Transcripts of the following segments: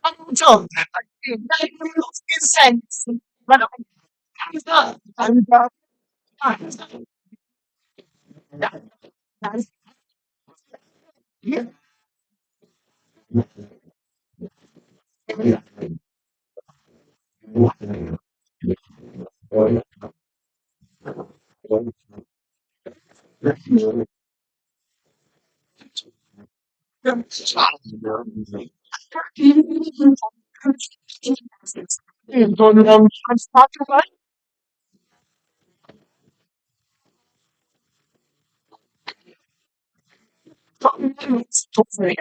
So, dai in senso, ma no, I'm talking about story.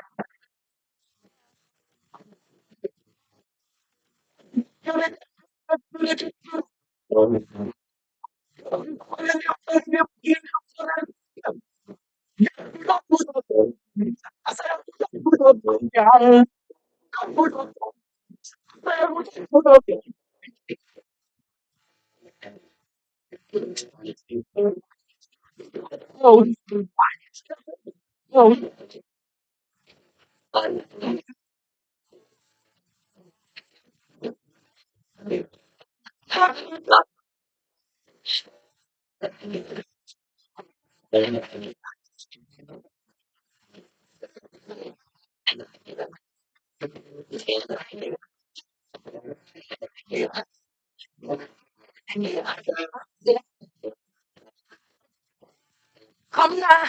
Come now,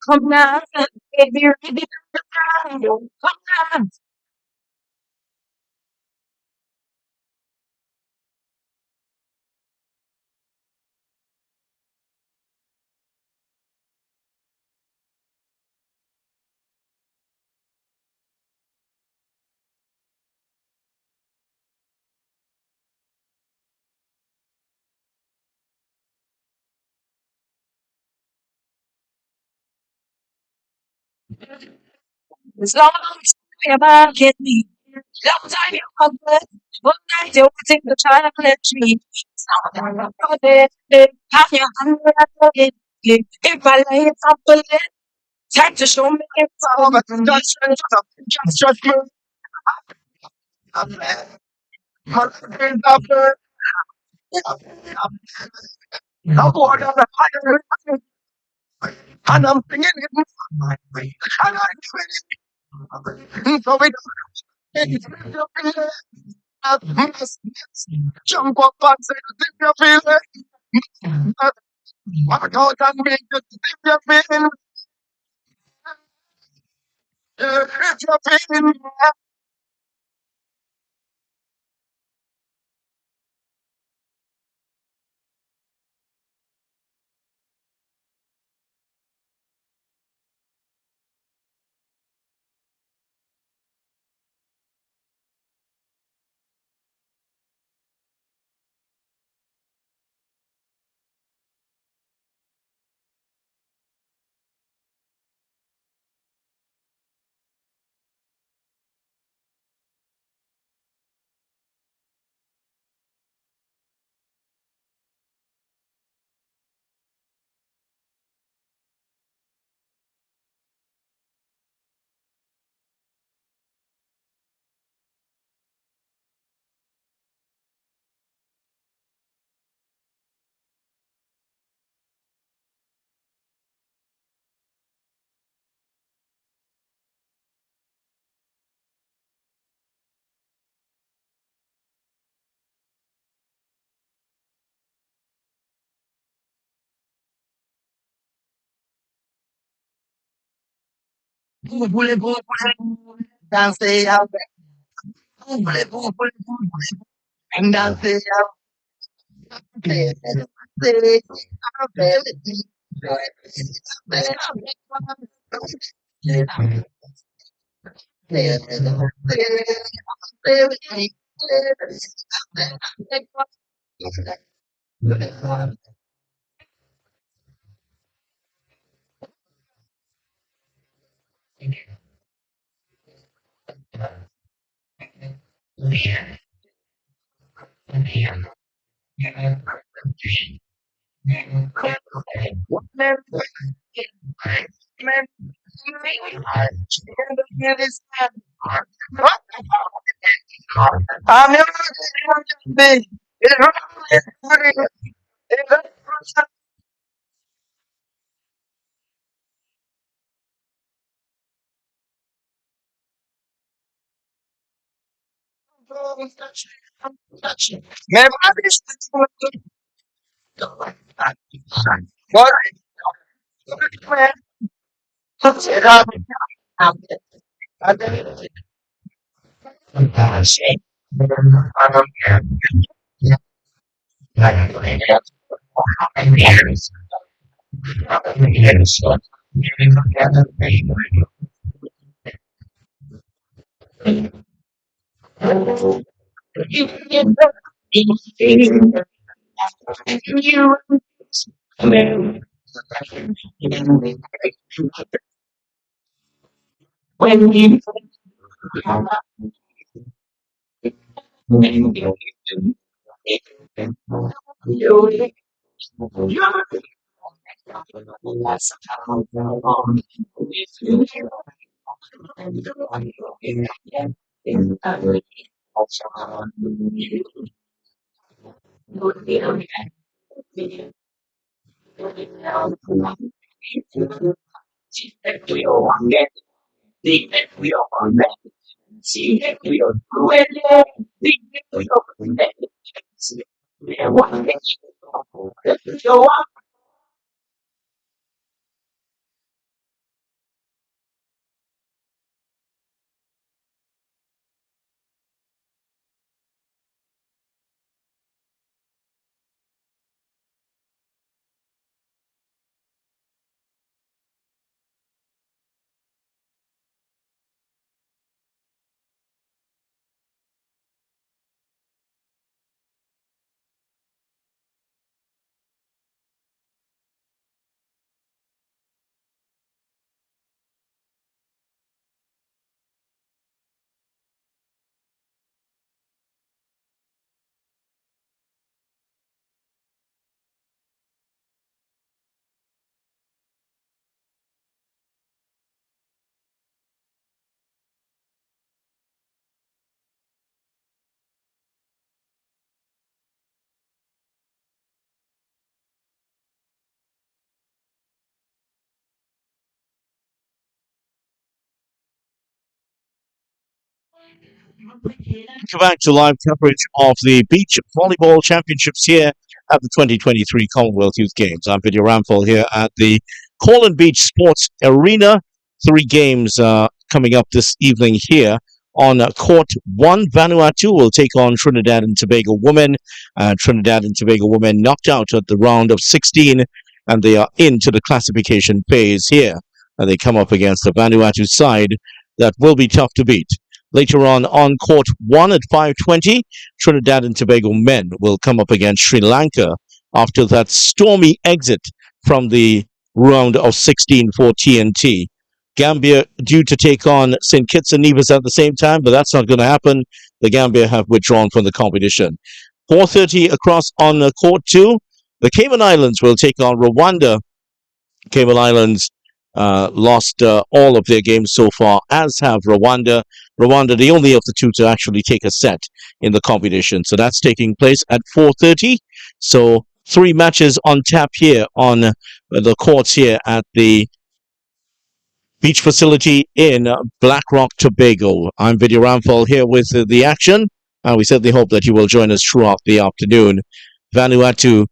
come now, baby, ready to come now. As long as you ever get me, long time you come back. One night you will take the chocolate tree. Have your hand it. If I lay it up a little, time to show me it's all. Just trust me. My friends up there. I'm going on the fire. And I'm singing it. And I'm doing it. So we don't. Jump up and say, if you feel it, walk out and make it, if you feel it, if you feel it. Dance it out, and dance it out. Man, man, I'm never going back to live coverage of the Beach Volleyball Championships here at the 2023 Commonwealth Youth Games. I'm Video Ramphel here at the Corlin Beach Sports Arena. Three games coming up this evening here. On court one, Vanuatu will take on Trinidad and Tobago women. Trinidad and Tobago women knocked out at the round of 16, and they are into the classification phase here. And they come up against the Vanuatu side that will be tough to beat. Later on court one at 5:20, Trinidad and Tobago men will come up against Sri Lanka after that stormy exit from the round of 16 for TNT. Gambia due to take on St. Kitts and Nevis at the same time, but that's not going to happen. The Gambia have withdrawn from the competition. 4:30 across on court two, the Cayman Islands will take on Rwanda. Cayman Islands lost all of their games so far, as have Rwanda. Rwanda, the only of the two to actually take a set in the competition. So that's taking place at 4:30. So three matches on tap here on the courts here at the beach facility in Black Rock, Tobago. I'm Video Ramphel here with the action. We certainly hope that you will join us throughout the afternoon. Vanuatu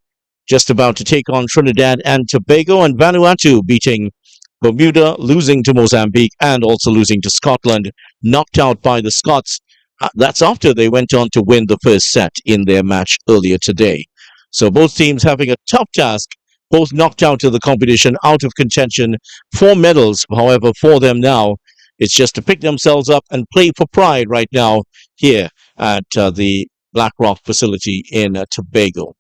just about to take on Trinidad and Tobago, and Vanuatu beating Bermuda, losing to Mozambique, and also losing to Scotland, knocked out by the Scots. That's after they went on to win the first set in their match earlier today. So both teams having a tough task, both knocked out of the competition, out of contention for medals. However, for them now, it's just to pick themselves up and play for pride right now here at the Black Rock facility in Tobago.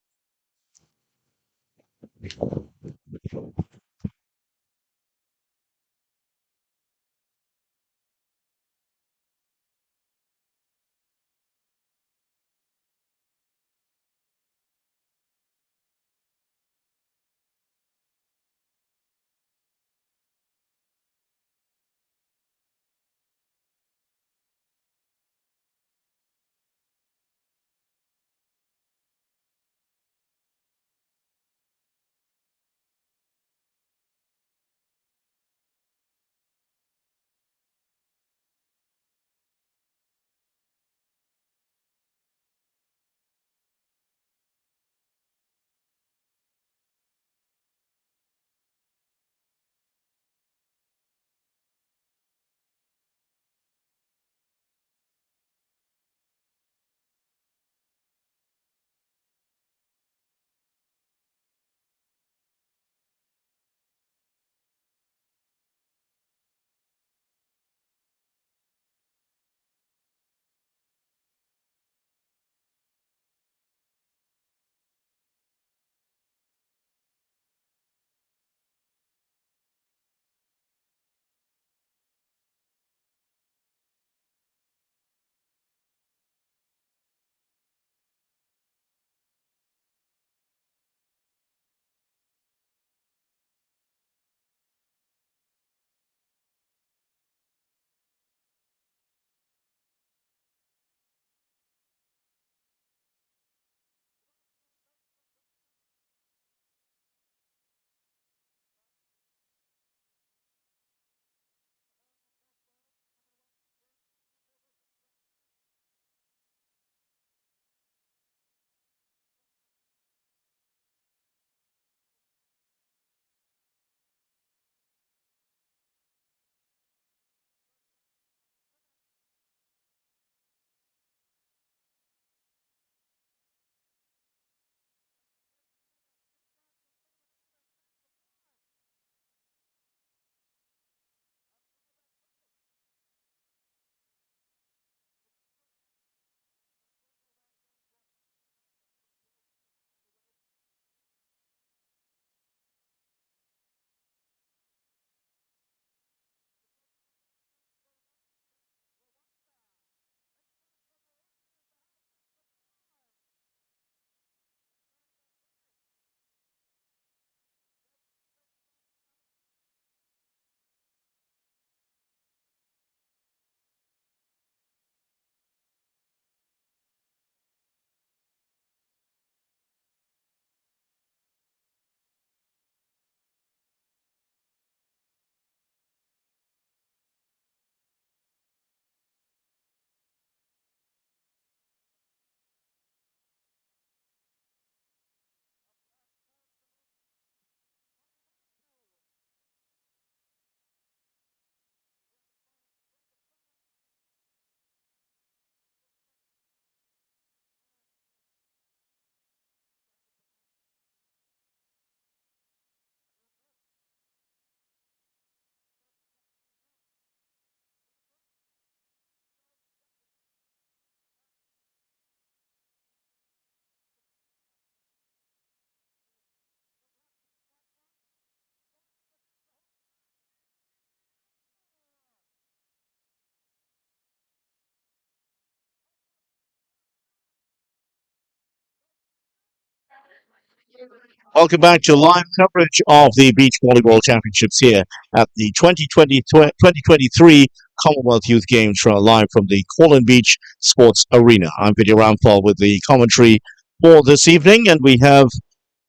Welcome back to live coverage of the Beach Volleyball Championships here at the 2023 Commonwealth Youth Games live from the Colin Beach Sports Arena. I'm Vidya Rampal with the commentary for this evening, and we have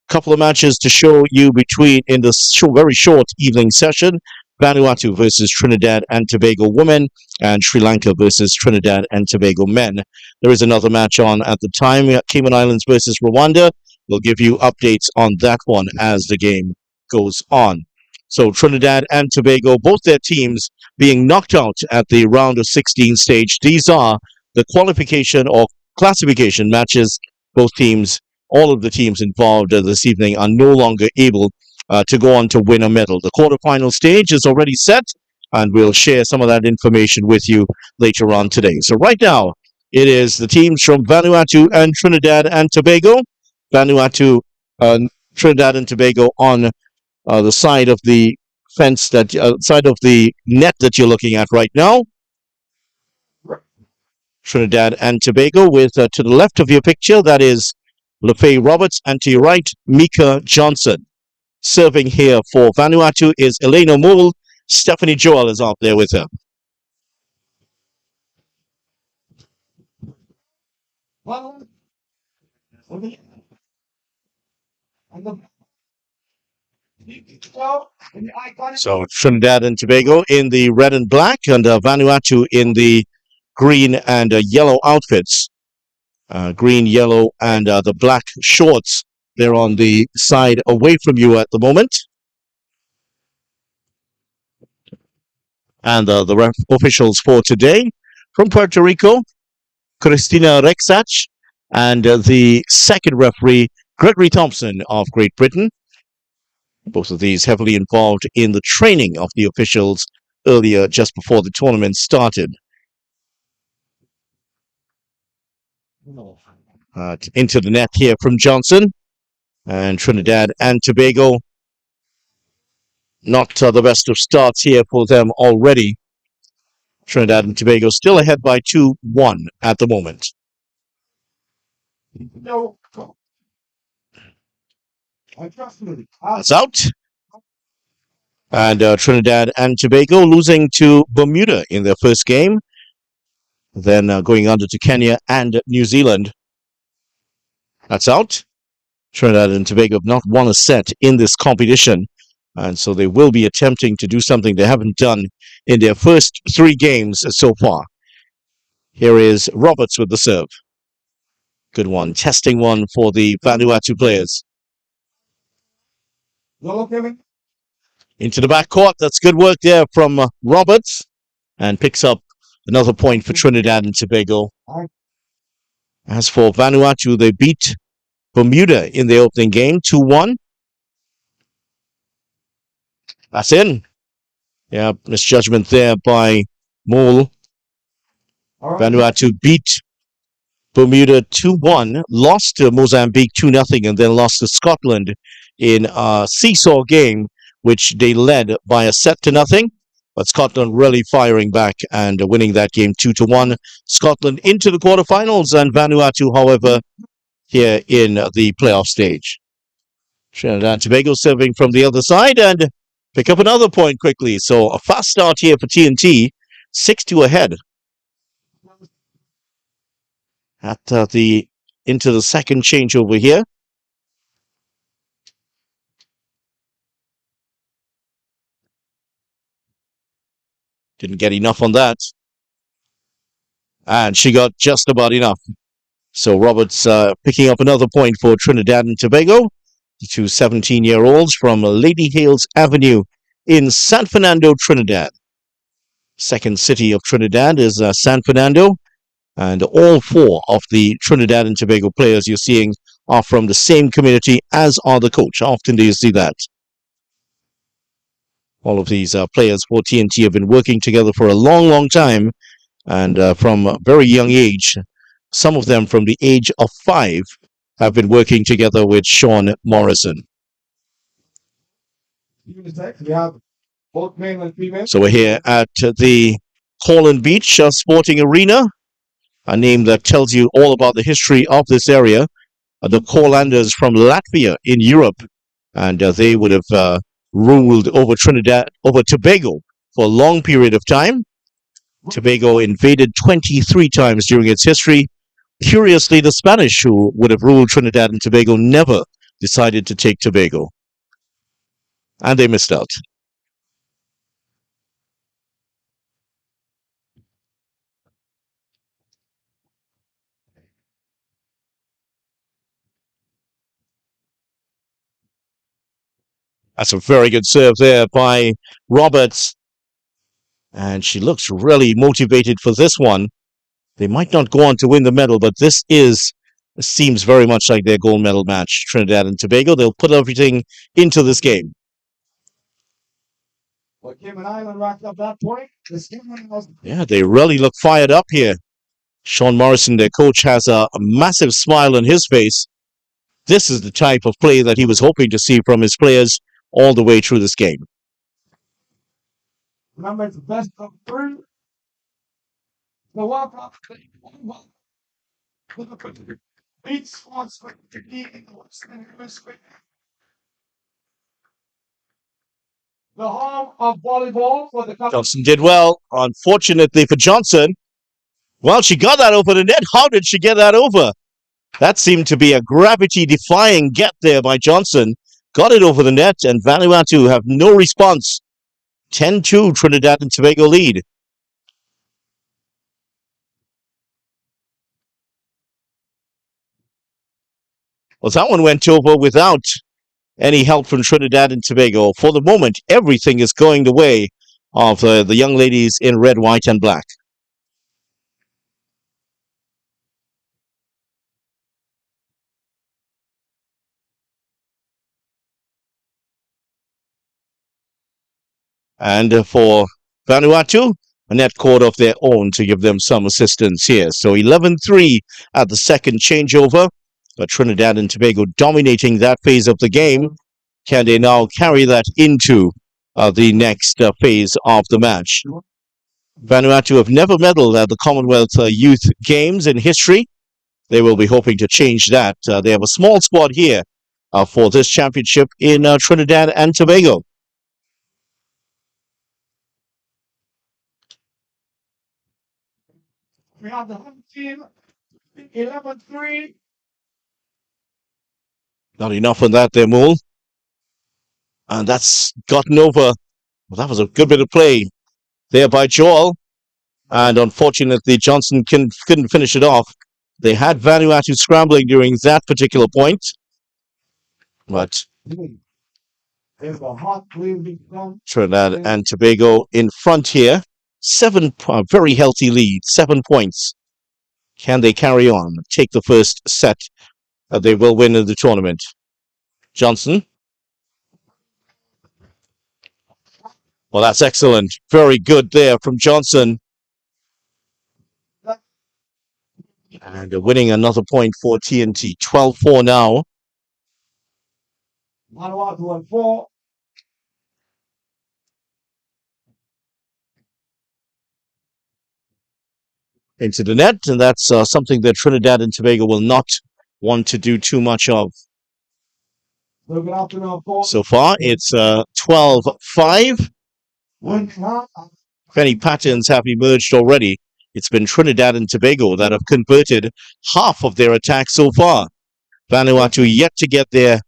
couple of matches to show you between in this very short evening session. Vanuatu versus Trinidad and Tobago women, and Sri Lanka versus Trinidad and Tobago men. There is another match on at the time, Cayman Islands versus Rwanda. We'll give you updates on that one as the game goes on. So Trinidad and Tobago, both their teams being knocked out at the round of 16 stage. These are the qualification or classification matches. Both teams, all of the teams involved this evening are no longer able to go on to win a medal. The quarterfinal stage is already set, and we'll share some of that information with you later on today. So right now, it is the teams from Vanuatu and Trinidad and Tobago. Vanuatu, Trinidad and Tobago on the side of the fence, that side of the net that you're looking at right now. Trinidad and Tobago with to the left of your picture, that is LaFay Roberts, and to your right, Mika Johnson. Serving here for Vanuatu is Elena Moule. Stephanie Joel is out there with her. So Trinidad and Tobago in the red and black, and Vanuatu in the green and yellow outfits. Green, yellow, and the black shorts. They're on the side away from you at the moment. And the officials for today from Puerto Rico, Cristina Rexach, and the second referee, Gregory Thompson of Great Britain. Both of these heavily involved in the training of the officials earlier, just before the tournament started. Into the net here from Johnson. And Trinidad and Tobago, not the best of starts here for them already. Trinidad and Tobago still ahead by 2-1 at the moment. That's out. And Trinidad and Tobago losing to Bermuda in their first game. Then going under to Kenya and New Zealand. That's out. Trinidad and Tobago have not won a set in this competition. And so they will be attempting to do something they haven't done in their first 3 games so far. Here is Roberts with the serve. Good one. Testing one for the Vanuatu players. Into the backcourt. That's good work there from Roberts. And picks up another point for Trinidad and Tobago. As for Vanuatu, they beat Bermuda in the opening game, 2-1. That's in. Yeah, misjudgment there by Moule. Vanuatu beat Bermuda 2-1, lost to Mozambique 2-0, and then lost to Scotland in a seesaw game, which they led by a set to nothing. But Scotland really firing back and winning that game 2-1. Scotland into the quarterfinals, and Vanuatu, however, here in the playoff stage. Trinidad and Tobago serving from the other side and pick up another point quickly. So a fast start here for TNT, 6-2 ahead. At into the second changeover here. Didn't get enough on that. And she got just about enough. So Roberts picking up another point for Trinidad and Tobago. The 2 17-year-olds from Lady Hales Avenue in San Fernando, Trinidad. Second city of Trinidad is San Fernando. And all 4 of the Trinidad and Tobago players you're seeing are from the same community as are the coach. How often do you see that? All of these players for TNT have been working together for a long, long time. And from a very young age, some of them from the age of 5 have been working together with Sean Morrison. So we're here at the Colin Beach Sporting Arena, a name that tells you all about the history of this area. the Colanders from Latvia in Europe, and they would have ruled over Tobago for a long period of time. Tobago invaded 23 times during its history. Curiously, the Spanish, who would have ruled Trinidad and Tobago, never decided to take Tobago, and they missed out. That's a very good serve there by Roberts, and she looks really motivated for this one. They might not go on to win the medal, but this seems very much like their gold medal match, Trinidad and Tobago. They'll put everything into this game. Yeah, they really look fired up here. Sean Morrison, their coach, has a massive smile on his face. This is the type of play that he was hoping to see from his players all the way through this game. Remember, it's the best of three. The walk-up. The home of volleyball for the Johnson did well. Unfortunately for Johnson, well, she got that over the net. How did she get that over? That seemed to be a gravity-defying get there by Johnson. Got it over the net, and Vanuatu have no response. 10-2 Trinidad and Tobago lead. Well, that one went over without any help from Trinidad and Tobago. For the moment, everything is going the way of the young ladies in red, white, and black. And for Vanuatu, a net court of their own to give them some assistance here. So 11-3 at the second changeover. But Trinidad and Tobago dominating that phase of the game. Can they now carry that into the next phase of the match? Vanuatu have never medaled at the Commonwealth Youth Games in history. They will be hoping to change that. They have a small squad here for this championship in Trinidad and Tobago. We have the home team, 11-3. Not enough on that there, Mool. And that's gotten over. Well, that was a good bit of play there by Joel. And unfortunately, Johnson couldn't finish it off. They had Vanuatu scrambling during that particular point. But Trinidad and Tobago in front here. Very healthy lead, 7 points. Can they carry on? Take the first set. They will win in the tournament. Johnson. Well, that's excellent. Very good there from Johnson. And winning another point for TNT. 12-4 now. Vanuatu 4. Into the net, and that's something that Trinidad and Tobago will not want to do too much of. So far, it's 12-5. Many patterns have emerged already. It's been Trinidad and Tobago that have converted half of their attacks so far. Vanuatu yet to get their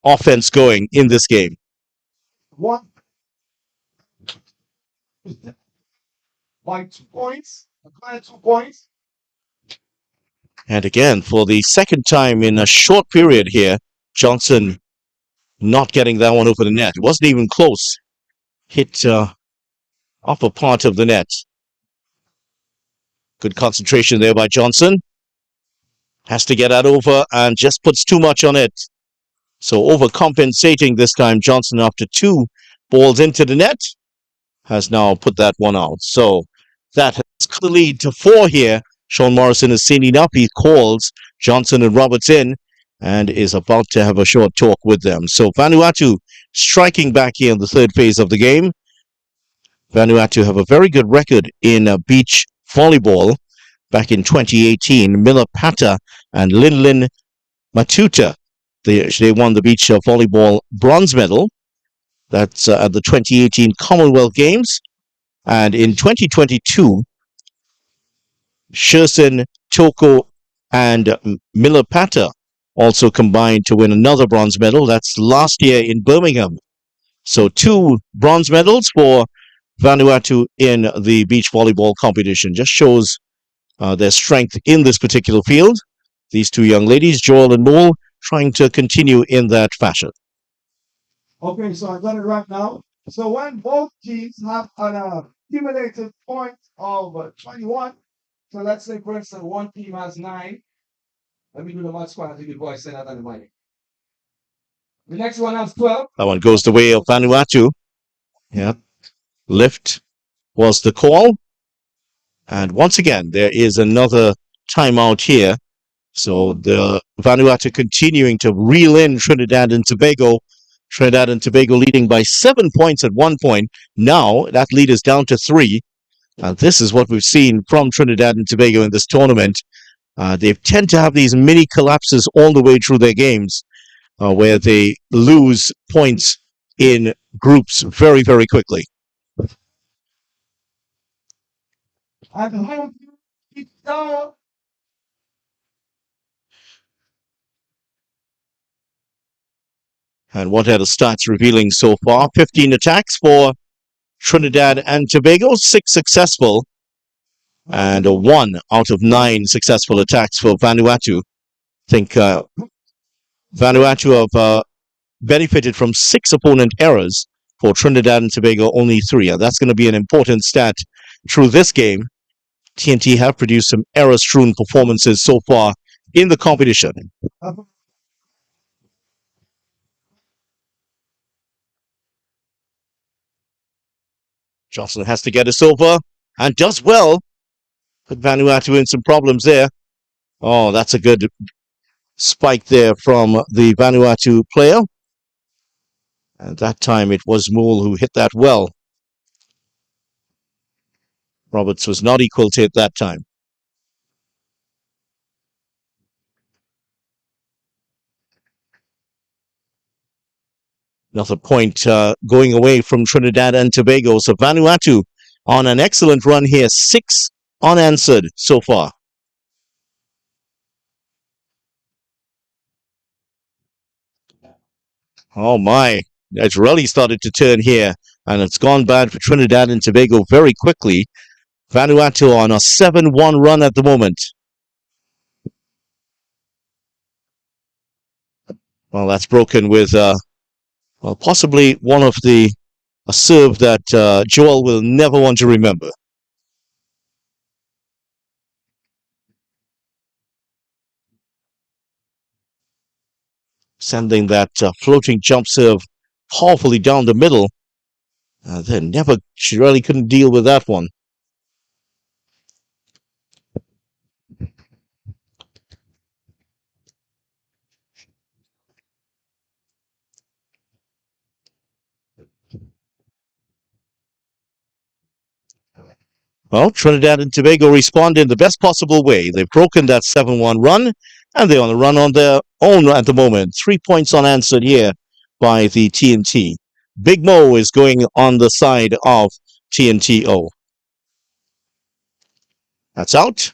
offense going in this game. By 2 points. 2 points. And again, for the second time in a short period here, Johnson not getting that one over the net. It wasn't even close. Hit upper part of the net. Good concentration there by Johnson. Has to get that over and just puts too much on it. So overcompensating this time, Johnson, after 2 balls into the net, has now put that one out. So that has cut the lead to 4 here. Sean Morrison is seeing up. He calls Johnson and Roberts in and is about to have a short talk with them. So Vanuatu striking back here in the third phase of the game. Vanuatu have a very good record in beach volleyball. Back in 2018, Miller Pata and Lin Matuta. They won the beach volleyball bronze medal. That's at the 2018 Commonwealth Games. And in 2022, Sherson, Toko, and Milapata also combined to win another bronze medal. That's last year in Birmingham. So 2 bronze medals for Vanuatu in the beach volleyball competition. Just shows their strength in this particular field. These 2 young ladies, Joel and Mole, trying to continue in that fashion. Okay, so I got it right now. So when both teams have an accumulated point of 21, so let's say, for instance, one team has 9. Let me do the math squad. I think before I say that on the mic. The next one has 12. That one goes the way of Vanuatu. Yeah. Lift was the call. And once again, there is another timeout here. So the Vanuatu continuing to reel in Trinidad and Tobago. Trinidad and Tobago leading by 7 points at one point. Now that lead is down to 3. This is what we've seen from Trinidad and Tobago in this tournament. They tend to have these mini collapses all the way through their games where they lose points in groups very, very quickly. And what are the stats revealing so far? 15 attacks for Trinidad and Tobago, 6 successful, and 1 out of 9 successful attacks for Vanuatu. I think Vanuatu have benefited from 6 opponent errors. For Trinidad and Tobago, only 3. And that's going to be an important stat through this game. TNT have produced some error-strewn performances so far in the competition. Johnson has to get us over and does well. Put Vanuatu in some problems there. Oh, that's a good spike there from the Vanuatu player. And that time it was Moole who hit that well. Roberts was not equal to it that time. Another point going away from Trinidad and Tobago. So Vanuatu on an excellent run here. 6 unanswered so far. Oh my, it's really started to turn here. And it's gone bad for Trinidad and Tobago very quickly. Vanuatu on a 7-1 run at the moment. Well, that's broken with possibly one of a serve that Joel will never want to remember. Sending that floating jump serve powerfully down the middle. She really couldn't deal with that one. Well, Trinidad and Tobago respond in the best possible way. They've broken that 7-1 run, and they're on the run on their own at the moment. 3 points unanswered here by the TNT. Big Mo is going on the side of TNTO. That's out.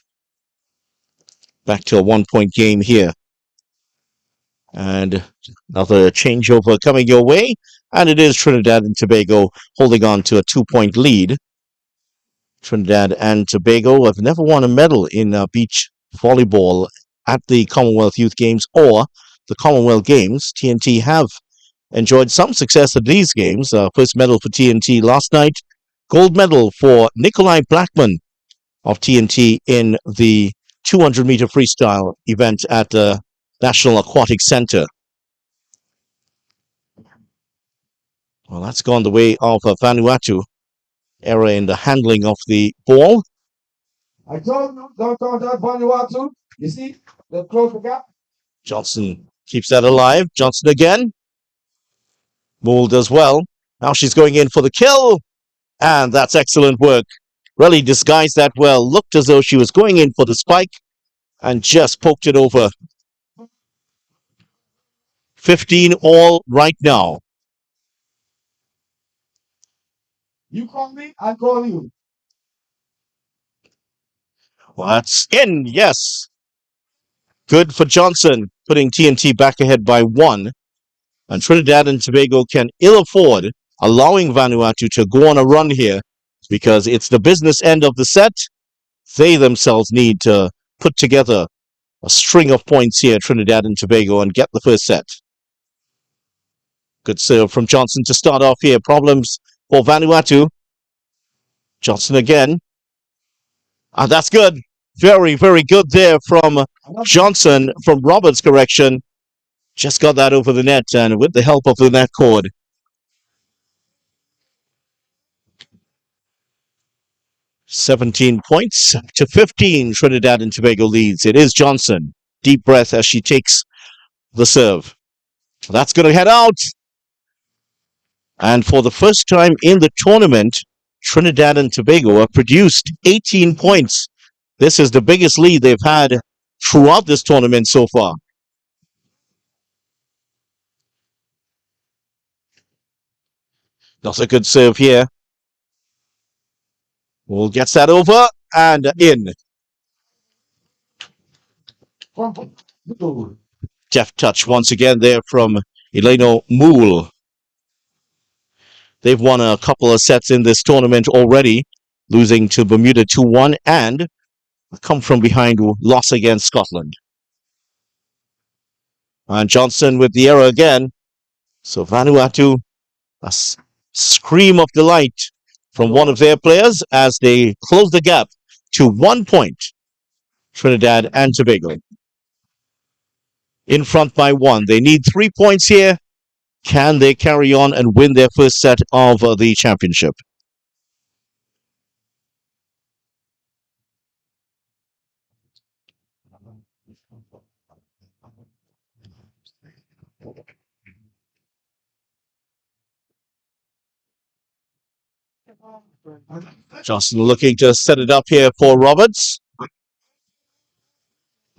Back to a 1-point game here. And another changeover coming your way. And it is Trinidad and Tobago holding on to a 2-point lead. Trinidad and Tobago have never won a medal in beach volleyball at the Commonwealth Youth Games or the Commonwealth Games. TNT have enjoyed some success at these games. First medal for TNT last night. Gold medal for Nikolai Blackman of TNT in the 200-meter freestyle event at the National Aquatic Center. Well, that's gone the way of Vanuatu. Error in the handling of the ball. I told you, don't count out Vanuatu. You see, they close the gap. Johnson keeps that alive. Johnson again. Moole does well. Now she's going in for the kill. And that's excellent work. Really disguised that well. Looked as though she was going in for the spike and just poked it over. 15 all right now. You call me, I call you. Well, that's in, yes. Good for Johnson, putting TNT back ahead by 1. And Trinidad and Tobago can ill afford allowing Vanuatu to go on a run here because it's the business end of the set. They themselves need to put together a string of points here, Trinidad and Tobago, and get the first set. Good serve from Johnson to start off here. Problems for Vanuatu. Johnson again. And that's good. Very, very good there from Johnson, from Roberts' correction. Just got that over the net, and with the help of the net cord. 17 points to 15, Trinidad and Tobago leads. It is Johnson. Deep breath as she takes the serve. That's going to head out. And for the first time in the tournament, Trinidad and Tobago have produced 18 points. This is the biggest lead they've had throughout this tournament so far. That's a good serve here. Well, gets that over and in. Deft touch once again there from Eleno Moole. They've won a couple of sets in this tournament already, losing to Bermuda 2-1 and a come from behind loss against Scotland. And Johnson with the error again. So Vanuatu, a scream of delight from one of their players as they close the gap to 1 point. Trinidad and Tobago in front by 1. They need 3 points here. Can they carry on and win their first set of the championship? Johnson looking to set it up here for Roberts.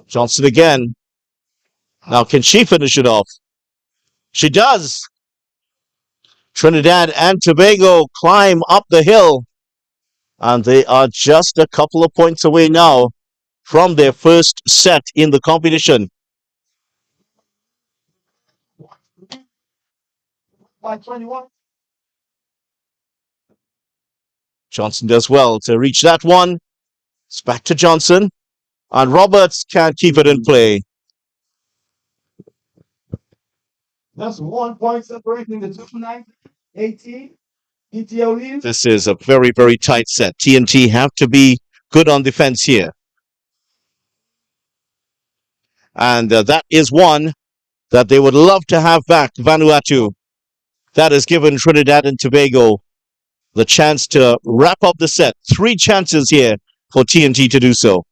Johnson again. Now, can she finish it off? She does. Trinidad and Tobago climb up the hill. And they are just a couple of points away now from their first set in the competition. By 21. Johnson does well to reach that one. It's back to Johnson. And Roberts can't keep it in play. That's 1 point separating the 2-9-18. ETO lead. This is a very, very tight set. TNT have to be good on defense here. And that is one that they would love to have back, Vanuatu. That has given Trinidad and Tobago the chance to wrap up the set. 3 chances here for TNT to do so.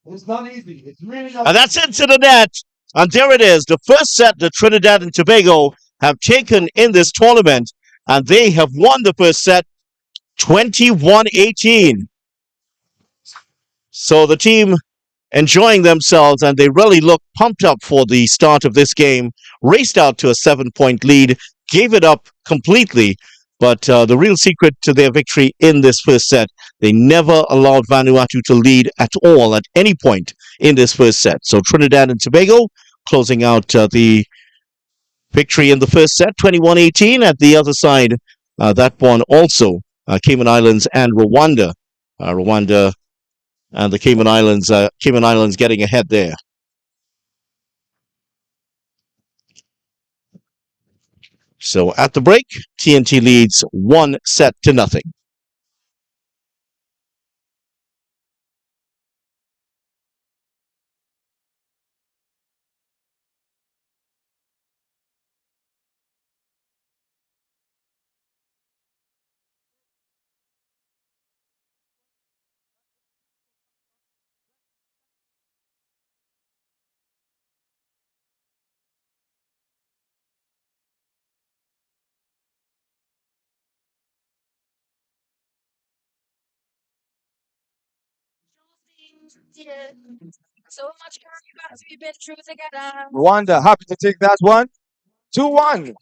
It's not easy. It's really not. And that's into the net. And there it is. The first set that Trinidad and Tobago have taken in this tournament. And they have won the first set 21-18. So the team enjoying themselves, and they really look pumped up for the start of this game. Raced out to a 7-point lead, gave it up completely. But the real secret to their victory in this first set, they never allowed Vanuatu to lead at all at any point in this first set. So Trinidad and Tobago closing out the victory in the first set, 21-18. At the other side, that one also, Cayman Islands and Rwanda. Rwanda and the Cayman Islands getting ahead there. So at the break, TNT leads 1-0. Rwanda happy to take that one. 2-1.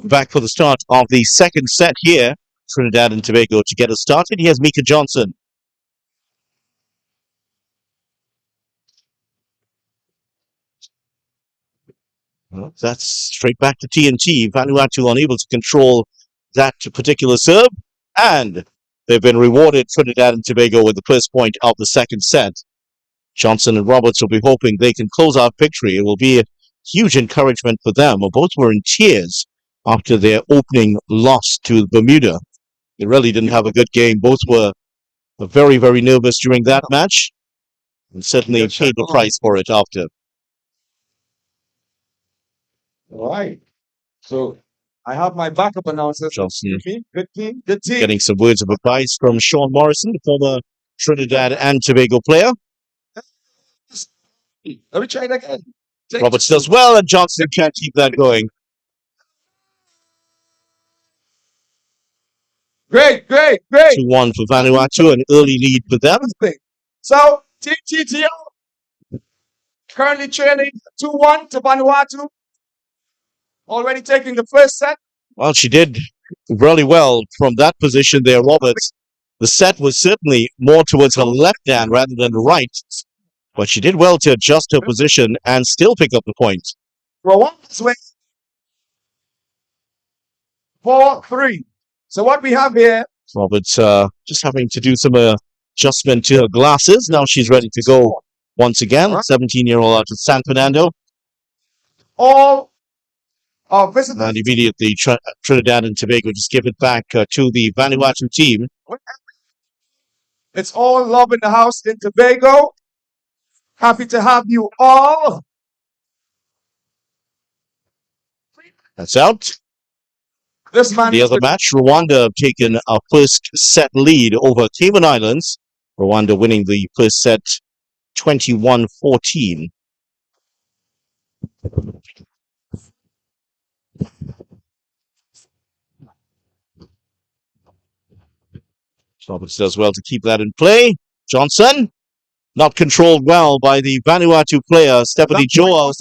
Back for the start of the second set here. Trinidad and Tobago to get us started. Here's Mika Johnson. Well, that's straight back to TNT. Vanuatu unable to control that particular serve. And they've been rewarded, Trinidad and Tobago, with the first point of the second set. Johnson and Roberts will be hoping they can close out victory. It will be a huge encouragement for them. Both were in tears after their opening loss to Bermuda. They really didn't have a good game. Both were very, very nervous during that match and certainly paid the price for it after. All right. So I have my backup announcer. Johnson Good team. Good team. getting some words of advice from Sean Morrison, the former Trinidad and Tobago player. Let me try it again. Roberts does well, and Johnson can't keep that going. Great. 2-1 for Vanuatu, an early lead for them. So, TTTO currently trailing 2-1 to Vanuatu. Already taking the first set. Well, she did really well from that position there, Roberts. The set was certainly more towards her left hand rather than the right, but she did well to adjust her position and still pick up the point. Rwanda's way 4-3. So what we have here, Roberts just having to do some adjustment to her glasses. Now she's ready to go once again. 17-year-old out of San Fernando. All visitors. And immediately Trinidad and Tobago just give it back to the Vanuatu team. It's all love in the house in Tobago. Happy to have you all. That's out. The other match, Rwanda have taken a first set lead over Cayman Islands. Rwanda winning the first set 21-14. Roberts does well to keep that in play. Johnson, not controlled well by the Vanuatu player, Stephanie Joel.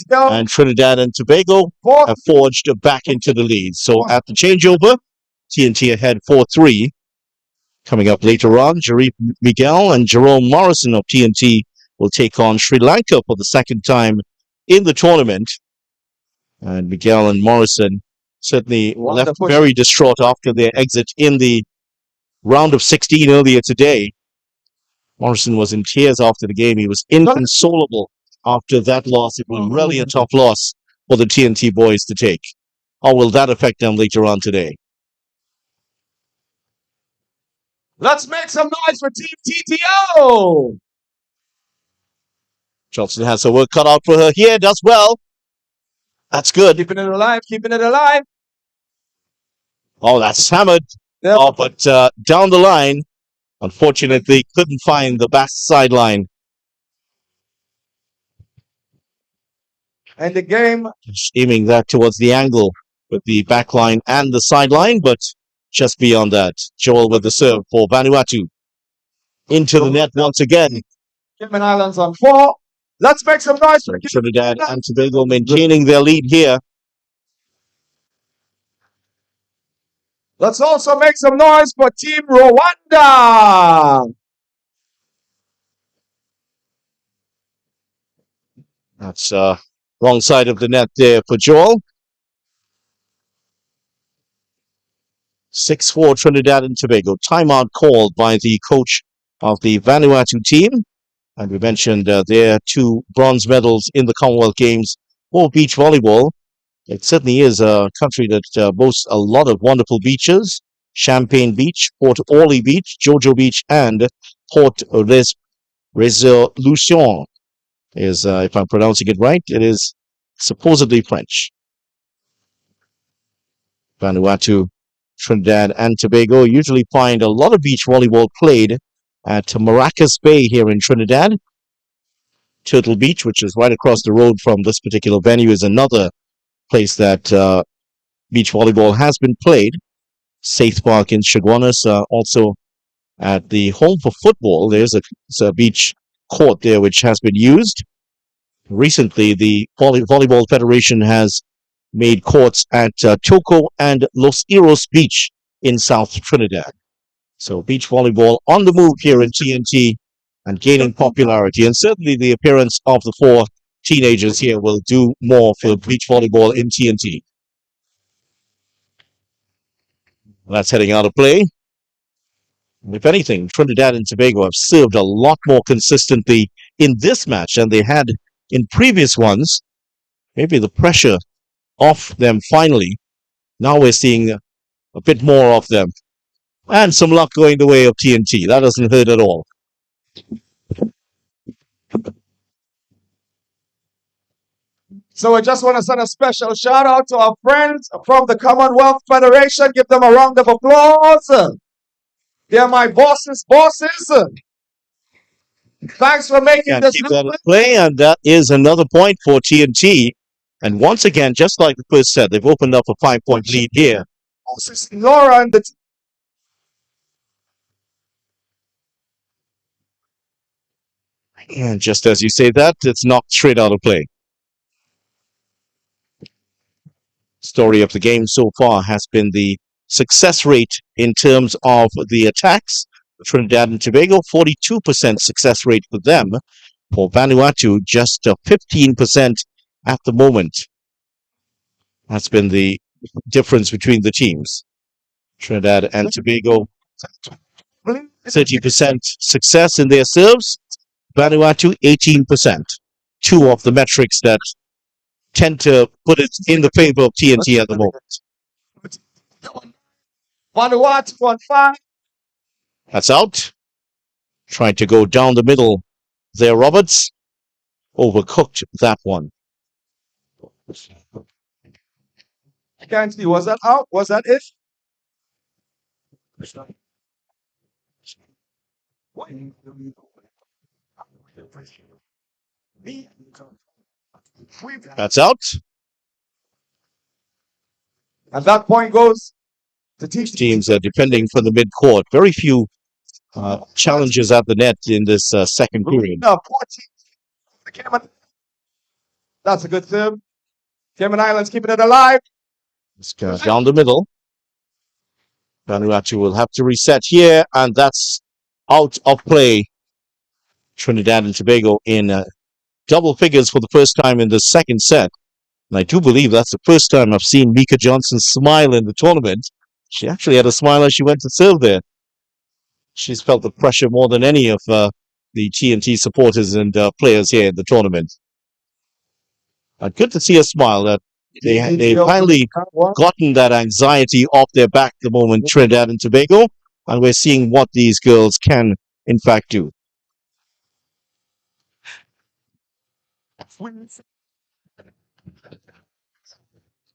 And Trinidad and Tobago have forged back into the lead. So at the changeover, TNT ahead 4-3. Coming up later on, Jarif Miguel and Jerome Morrison of TNT will take on Sri Lanka for the second time in the tournament. And Miguel and Morrison certainly left very distraught after their exit in the round of 16 earlier today. Morrison was in tears after the game. He was inconsolable after that loss. It was really a tough loss for the TNT boys to take. How will that affect them later on today? Let's make some noise for Team TTO. Johnson has her work cut out for her here. Does well. That's good. Keeping it alive. Oh, that's hammered. Yep. Oh, but down the line, unfortunately, couldn't find the back sideline. And the game, just aiming that towards the angle with the back line and the sideline, but just beyond that. Joel with the serve for Vanuatu. Into the net once again. Cayman Islands on 4. Let's make some noise for Trinidad and Tobago maintaining their lead here. Let's also make some noise for Team Rwanda. That's wrong side of the net there for Joel. 6-4 Trinidad and Tobago. Timeout called by the coach of the Vanuatu team. And we mentioned their 2 bronze medals in the Commonwealth Games for beach volleyball. It certainly is a country that boasts a lot of wonderful beaches. Champagne Beach, Port Orly Beach, Jojo Beach, and Port Resolution. Is, if I'm pronouncing it right, it is supposedly French. Vanuatu, Trinidad, and Tobago usually find a lot of beach volleyball played at Maracas Bay here in Trinidad. Turtle Beach, which is right across the road from this particular venue, is another place that beach volleyball has been played. Saith Park in Chaguanas, also at the home for football. There's a beach court there which has been used. Recently, the Volleyball Federation has made courts at Choco and Los Iros Beach in South Trinidad. So beach volleyball on the move here in TNT and gaining popularity. And certainly the appearance of the 4 teenagers here will do more for beach volleyball in TNT. That's heading out of play. If anything, Trinidad and Tobago have served a lot more consistently in this match than they had in previous ones. Maybe the pressure off them finally. Now we're seeing a bit more of them. And some luck going the way of TNT. That doesn't hurt at all. So I just want to send a special shout out to our friends from the Commonwealth Federation. Give them a round of applause. They're my bosses. Thanks for making this keep that in play, and that is another point for TNT. And once again, just like the first set, they've opened up a 5-point lead here. Laura and the and just as you say that, it's knocked straight out of play. Story of the game so far has been the success rate in terms of the attacks. Trinidad and Tobago, 42% success rate for them. For Vanuatu, just 15% at the moment. That's been the difference between the teams. Trinidad and Tobago, 30% success in their serves. Vanuatu, 18%. 2 of the metrics that tend to put it in the favor of TNT at the moment. Vanuatu on 5. That's out. Trying to go down the middle there, Roberts. Overcooked that one. I can't see. Was that out? Was that it? That's out. And that point goes to teams are defending from the midcourt. Very few challenges at the net in this second period. That's a good serve. Cayman Islands keeping it alive. Down the middle. Vanuatu will have to reset here, and that's out of play. Trinidad and Tobago in double figures for the first time in the second set. And I do believe that's the first time I've seen Mika Johnson smile in the tournament. She actually had a smile as she went to serve there. She's felt the pressure more than any of the TNT supporters and players here in the tournament. Good to see a smile. That they've finally gotten that anxiety off their back the moment Trinidad and Tobago, and we're seeing what these girls can, in fact, do.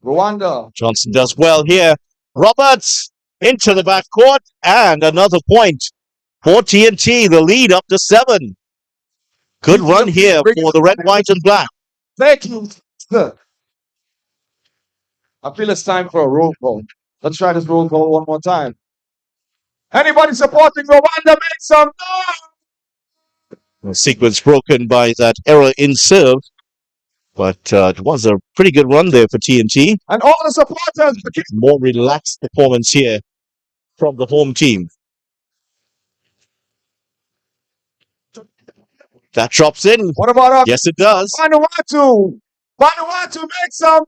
Rwanda. Johnson does well here. Roberts into the backcourt, and another point for TNT. The lead up to 7. Good run here for the red, white, and black. Thank you. I feel it's time for a roll call. Let's try this roll call one more time. Anybody supporting Rwanda, make some noise! The sequence broken by that error in serve. But it was a pretty good run there for TNT. And all the supporters. More relaxed performance here from the home team. That drops in. What about yes, it does. Vanuatu. Vanuatu, make some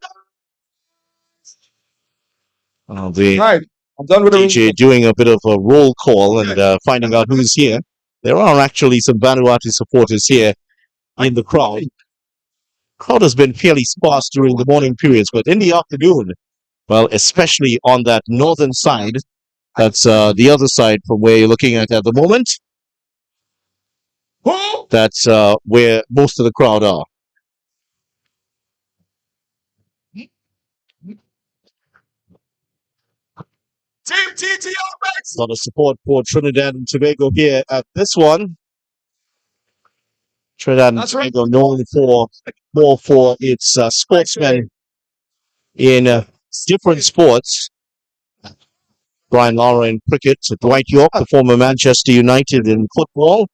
noise. Right. I'm done with DJ doing a bit of a roll call and finding out who's here. There are actually some Vanuatu supporters here in the crowd. Crowd has been fairly sparse during the morning periods, but in the afternoon, well, especially on that northern side, that's the other side from where you're looking at the moment, that's where most of the crowd are. Team TTO, a lot of support for Trinidad and Tobago here at this one. Trinidad and Tobago known for more for its sportsmen in different sports. Brian Lara in cricket, Dwight York, the former Manchester United in football.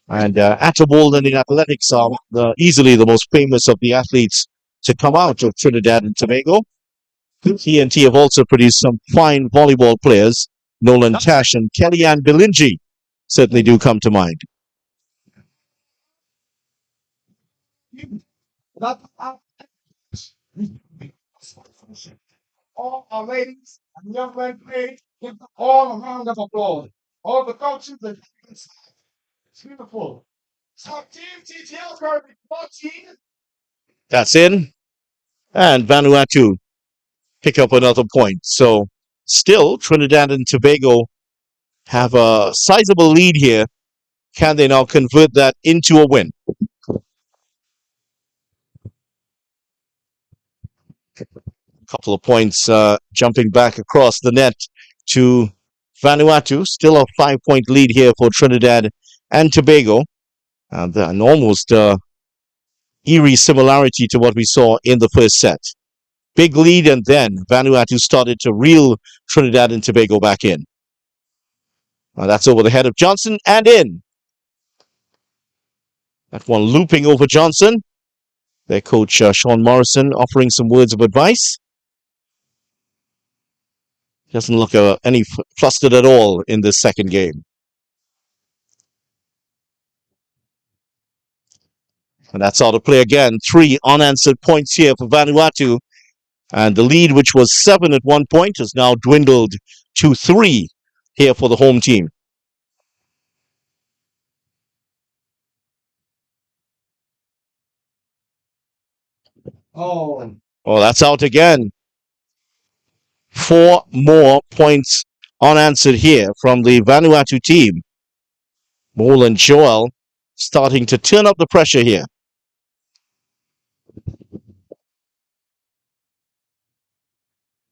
And Atterbold in athletics are easily the most famous of the athletes to come out of Trinidad and Tobago. TNT have also produced some fine volleyball players. Nolan Tash and Kellyanne Bilinji certainly do come to mind. All our ladies and young men played. Give them all a round of applause. All the coaches and it's beautiful. So team TTL Kirby 14. That's in. And Vanuatu pick up another point. So still, Trinidad and Tobago have a sizable lead here. Can they now convert that into a win? Couple of points jumping back across the net to Vanuatu. Still a 5-point lead here for Trinidad and Tobago. An almost eerie similarity to what we saw in the first set. Big lead, and then Vanuatu started to reel Trinidad and Tobago back in. That's over the head of Johnson and in. That one looping over Johnson. Their coach, Sean Morrison, offering some words of advice. Doesn't look any flustered at all in this second game. And that's how to play again. 3 unanswered points here for Vanuatu. And the lead, which was 7 at one point, has now dwindled to 3 here for the home team. Oh, that's out again. 4 more points unanswered here from the Vanuatu team. Mole and Joel starting to turn up the pressure here.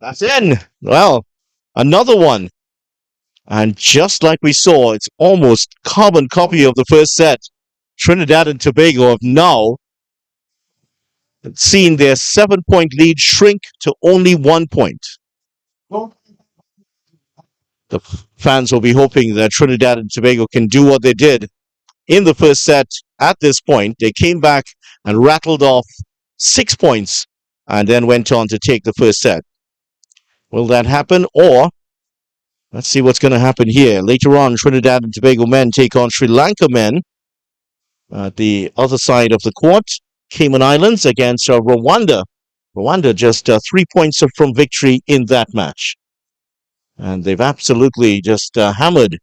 That's in. Well, another one. And just like we saw, it's almost carbon copy of the first set. Trinidad and Tobago have now seen their 7-point lead shrink to only 1 point. The fans will be hoping that Trinidad and Tobago can do what they did in the first set. At this point, they came back and rattled off 6 points and then went on to take the first set. Will that happen? Or let's see what's going to happen here. Later on, Trinidad and Tobago men take on Sri Lanka men at the other side of the court. Cayman Islands against Rwanda. Rwanda just 3 points from victory in that match. And they've absolutely just hammered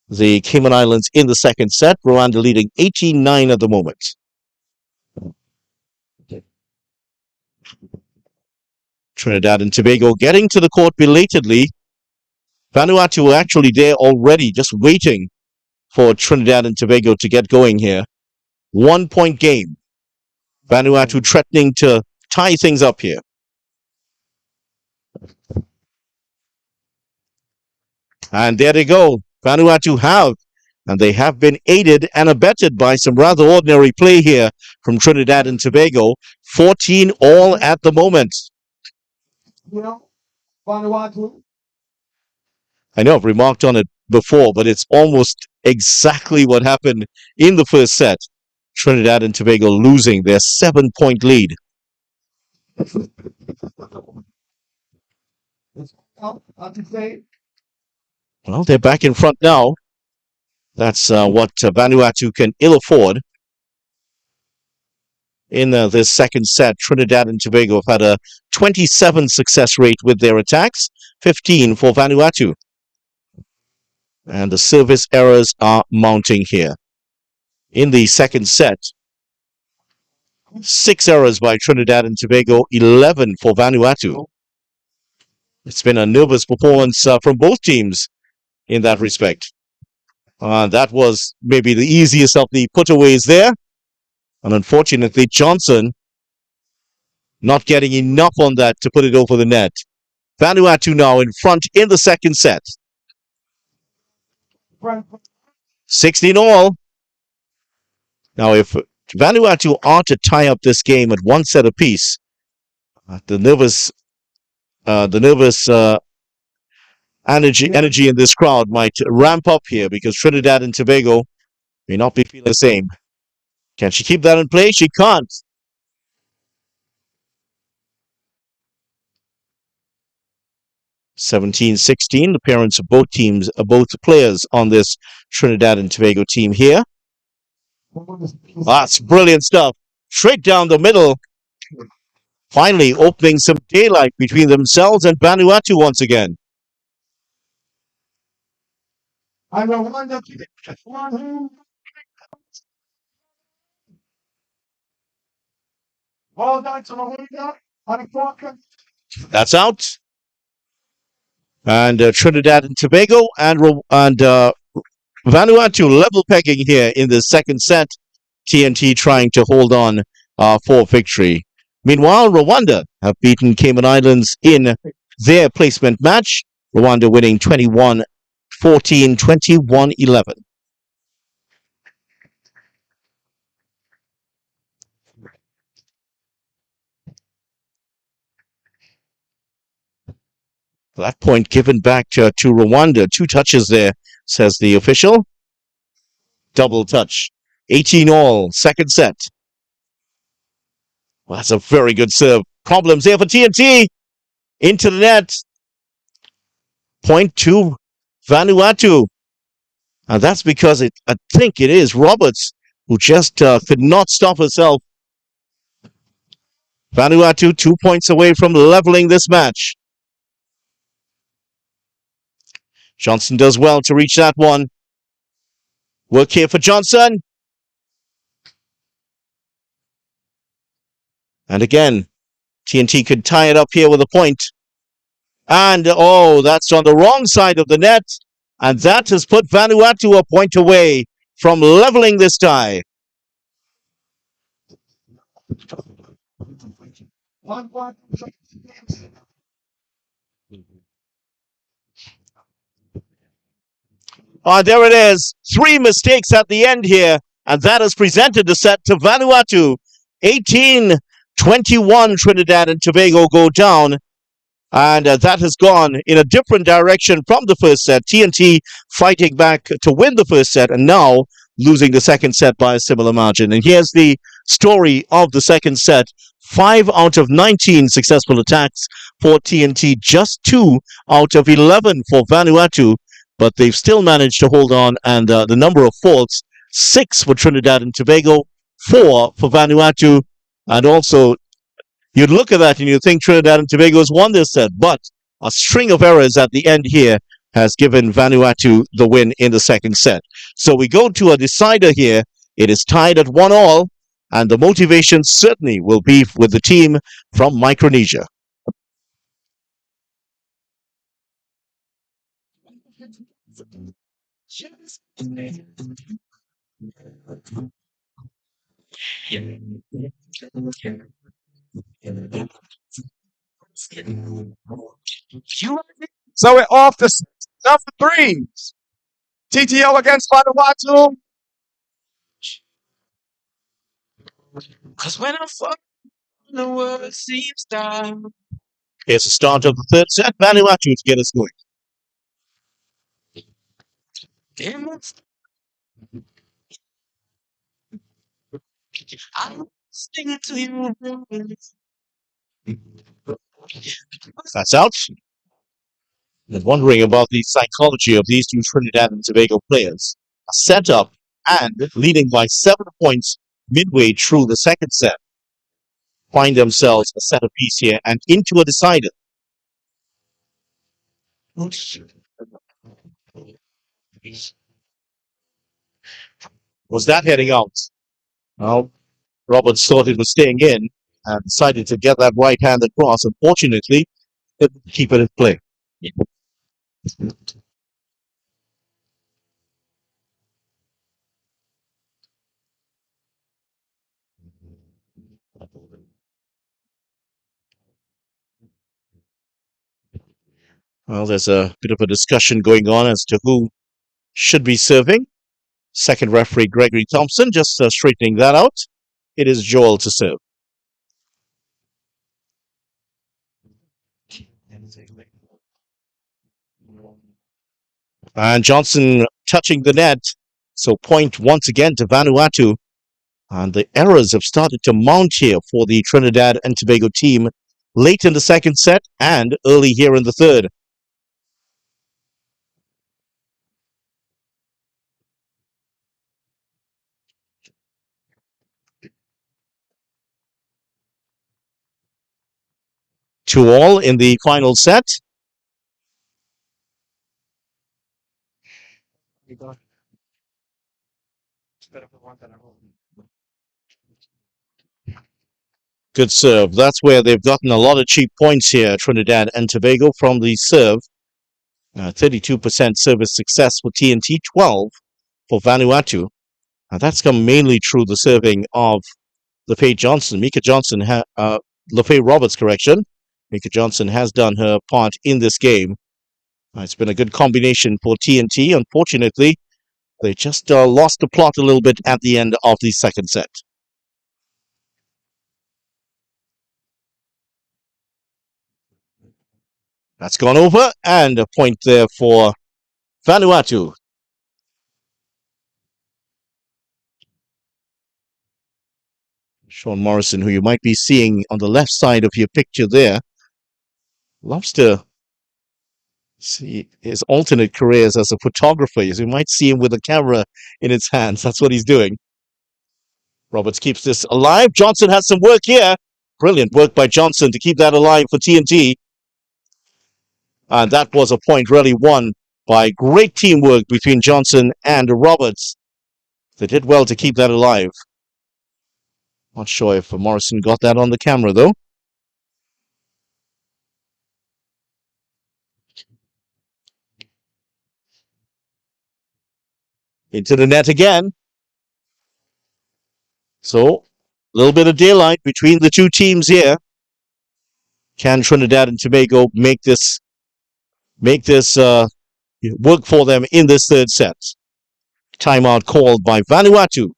the Cayman Islands in the second set. Rwanda leading 18-9 at the moment. Trinidad and Tobago getting to the court belatedly. Vanuatu were actually there already, just waiting for Trinidad and Tobago to get going here. 1-point game. Vanuatu threatening to tie things up here. And there they go. Vanuatu have. And they have been aided and abetted by some rather ordinary play here from Trinidad and Tobago. 14 all at the moment. Vanuatu. I know I've remarked on it before, but it's almost exactly what happened in the first set. Trinidad and Tobago losing their 7-point lead. Well, they're back in front now. That's what Vanuatu can ill afford. In this second set, Trinidad and Tobago have had a 27 success rate with their attacks, 15 for Vanuatu. And the service errors are mounting here. In the second set, 6 errors by Trinidad and Tobago, 11 for Vanuatu. It's been a nervous performance from both teams in that respect. That was maybe the easiest of the putaways there. And unfortunately, Johnson not getting enough on that to put it over the net. Vanuatu now in front in the second set. 16 all. Now, if Vanuatu are to tie up this game at 1 set apiece, the nervous energy in this crowd might ramp up here because Trinidad and Tobago May not be feeling the same. Can she keep that in play? She can't. 17-16, the parents of both teams, both players on this Trinidad and Tobago team here. That's brilliant stuff. Straight down the middle. Finally opening some daylight between themselves and Vanuatu once again. And Rwanda, all done to Rwanda, and That's out. And Trinidad and Tobago and Vanuatu level pegging here in the second set. TNT trying to hold on for victory. Meanwhile, Rwanda have beaten Cayman Islands in their placement match. Rwanda winning 21-14, 21-11. That point given back to Rwanda. 2 touches there, says the official. Double touch. 18 all, second set. Well, that's a very good serve. Problems there for TNT. Into the net. Point to Vanuatu. And that's because I think it is Roberts who just could not stop herself. Vanuatu 2 points away from leveling this match. Johnson does well to reach that one. Work here for Johnson. And again, TNT could tie it up here with a point. And, oh, that's on the wrong side of the net. And that has put Vanuatu a point away from leveling this tie. There it is. 3 mistakes at the end here. And that has presented the set to Vanuatu. 18-21 Trinidad and Tobago go down. And that has gone in a different direction from the first set. TNT fighting back to win the first set and now losing the second set by a similar margin. And here's the story of the second set. 5 out of 19 successful attacks for TNT, just 2 out of 11 for Vanuatu, but they've still managed to hold on, and the number of faults, 6 for Trinidad and Tobago, 4 for Vanuatu, and also you'd look at that and you think Trinidad and Tobago has won this set, but a string of errors at the end here has given Vanuatu the win in the second set. So we go to a decider here. It is tied at 1-1, and the motivation certainly will be with the team from Micronesia. so we're off to number 3. TTO against Vanuatu. Cause when I'm fucking, the world seems down. Here's the start of the third set. Vanuatu to get us going. Damn it. I'm singing to you. That's out. And wondering about the psychology of these two Trinidad and Tobago players. A setup and leading by 7 points midway through the second set. Find themselves a set apiece here and into a decider. Was that heading out? Well, Roberts thought it was staying in and decided to get that right hand across. Unfortunately, it didn't keep it in play. Well, there's a bit of a discussion going on as to who should be serving. Second referee, Gregory Thompson, just straightening that out. It is Joel to serve. And Johnson touching the net So point once again to Vanuatu. And the errors have started to mount here for the Trinidad and Tobago team late in the second set and early here in the third. Two all in the final set. Good serve. That's where they've gotten a lot of cheap points here, Trinidad and Tobago, from the serve. 32% service success for TNT, 12 for Vanuatu. That's come mainly through the serving of LaFay Johnson. LaFay Roberts, correction. Mika Johnson has done her part in this game. It's been a good combination for TNT. Unfortunately, they just lost the plot a little bit at the end of the second set. That's gone over, and a point there for Vanuatu. Sean Morrison, who you might be seeing on the left side of your picture there, loves to see his alternate careers as a photographer. You might see him with a camera in his hands. That's what he's doing. Roberts keeps this alive. Johnson has some work here. Brilliant work by Johnson to keep that alive for TNT. And that was a point really won by great teamwork between Johnson and Roberts. They did well to keep that alive. Not sure if Morrison got that on the camera, though. Into the net again. So, a little bit of daylight between the two teams here. Can Trinidad and Tobago make this work for them in this third set? Timeout called by Vanuatu,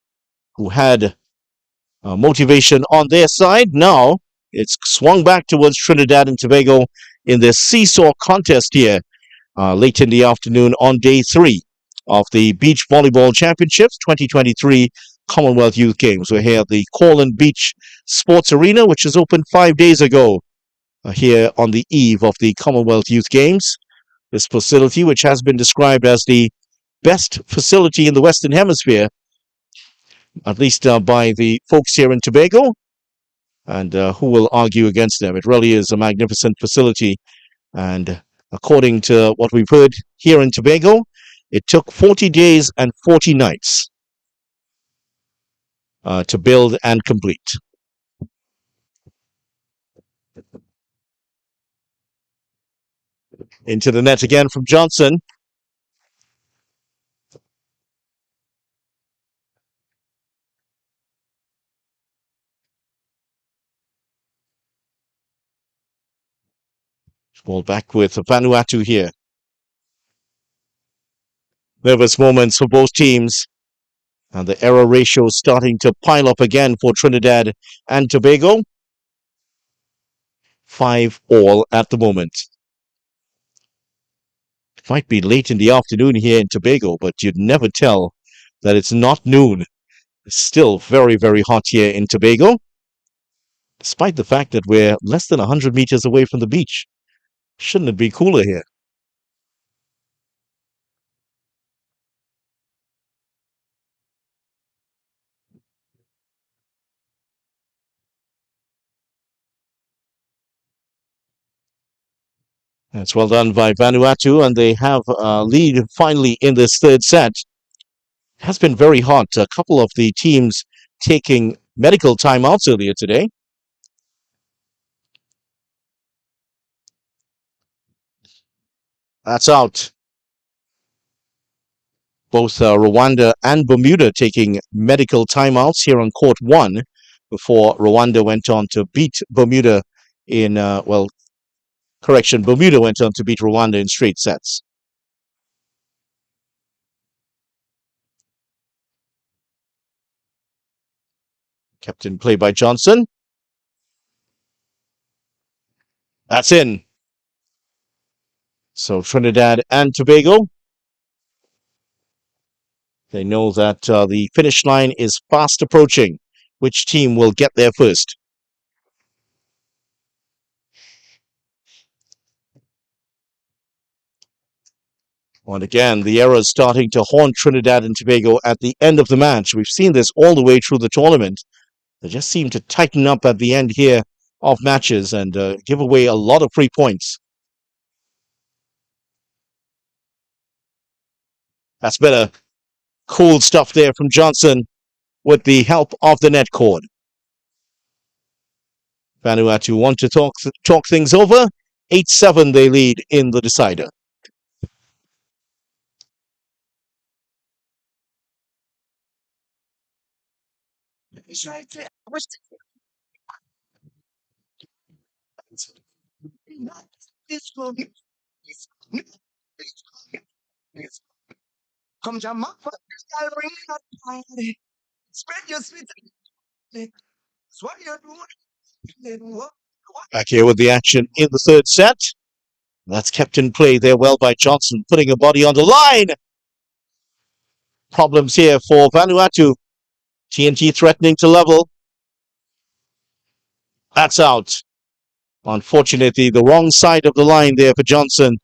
who had motivation on their side. Now it's swung back towards Trinidad and Tobago in this seesaw contest here late in the afternoon on day 3 of the Beach Volleyball Championships 2023 Commonwealth Youth Games. We're here at the Corland Beach Sports Arena, which was opened 5 days ago here on the eve of the Commonwealth Youth Games. This facility, which has been described as the best facility in the Western Hemisphere, at least by the folks here in Tobago, and who will argue against them? It really is a magnificent facility, and according to what we've heard here in Tobago, it took 40 days and 40 nights to build and complete. Into the net again from Johnson. Ball back with Vanuatu here. Nervous moments for both teams. And the error ratio starting to pile up again for Trinidad and Tobago. 5 all at the moment. It might be late in the afternoon here in Tobago, but you'd never tell that it's not noon. It's still very, very hot here in Tobago, despite the fact that we're less than 100 meters away from the beach. Shouldn't it be cooler here? That's well done by Vanuatu, and they have a lead finally in this third set. It has been very hot. A couple of the teams taking medical timeouts earlier today. That's out. Both Rwanda and Bermuda taking medical timeouts here on court 1 before Rwanda went on to beat Bermuda in, Bermuda went on to beat Rwanda in straight sets. Kept in play by Johnson. That's in. So Trinidad and Tobago They know that the finish line is fast approaching. Which team will get there first? And again, the error is starting to haunt Trinidad and Tobago at the end of the match. We've seen this all the way through the tournament. They just seem to tighten up at the end here of matches and give away a lot of free points. That's better. Cool stuff there from Johnson with the help of the net cord. Vanuatu want to talk things over. 8-7 they lead in the decider. Back here with the action in the third set. That's kept in play there well by Johnson, putting a body on the line. Problems here for Vanuatu. TNT threatening to level. That's out. Unfortunately, the wrong side of the line there for Johnson.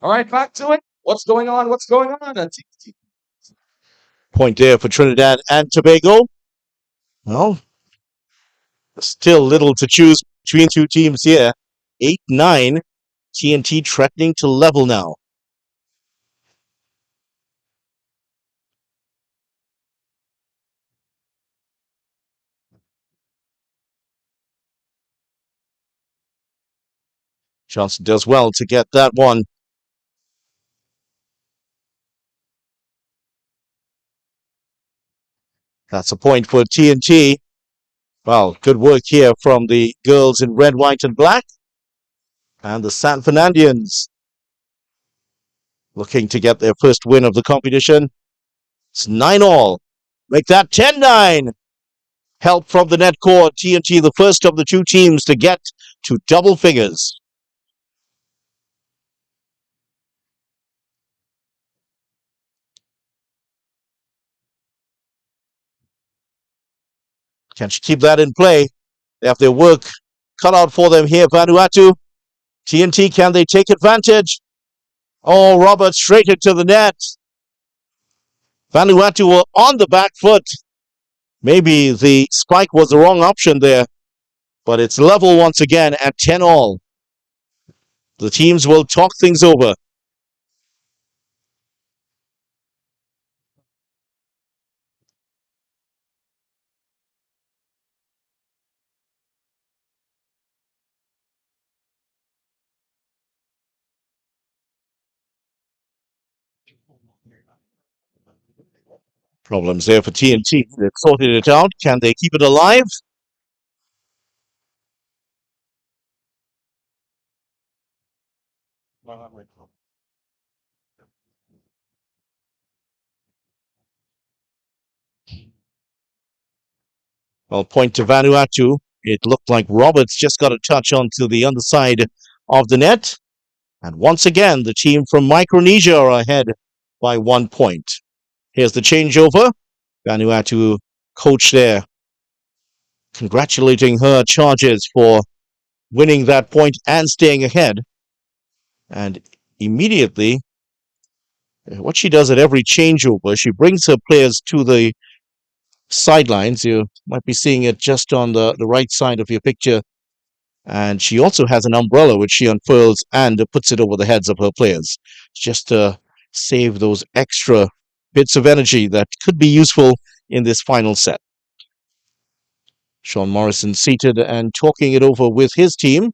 All right, back to it. What's going on? What's going on? Point there for Trinidad and Tobago. Well, still little to choose between two teams here. 8-9. TNT threatening to level now. Johnson does well to get that one. That's a point for TNT. Well, good work here from the girls in red, white, and black. And the San Fernandians looking to get their first win of the competition. It's 9-all. Make that 10-9. Help from the net core. TNT, the first of the two teams to get to double figures. Can she keep that in play? They have their work cut out for them here, Vanuatu. TNT, can they take advantage? Oh, Roberts straight into the net. Vanuatu were on the back foot. Maybe the spike was the wrong option there, but it's level once again at 10-all. The teams will talk things over. Problems there for TNT. They've sorted it out. Can they keep it alive? Well, point to Vanuatu. It looked like Roberts just got a touch onto the underside of the net. And once again, the team from Micronesia are ahead by 1 point. Here's the changeover. Vanuatu coach there congratulating her charges for winning that point and staying ahead. And immediately, what she does at every changeover, she brings her players to the sidelines. You might be seeing it just on the right side of your picture. And she also has an umbrella which she unfurls and puts it over the heads of her players, just to save those extra bits of energy that could be useful in this final set. Sean Morrison seated and talking it over with his team.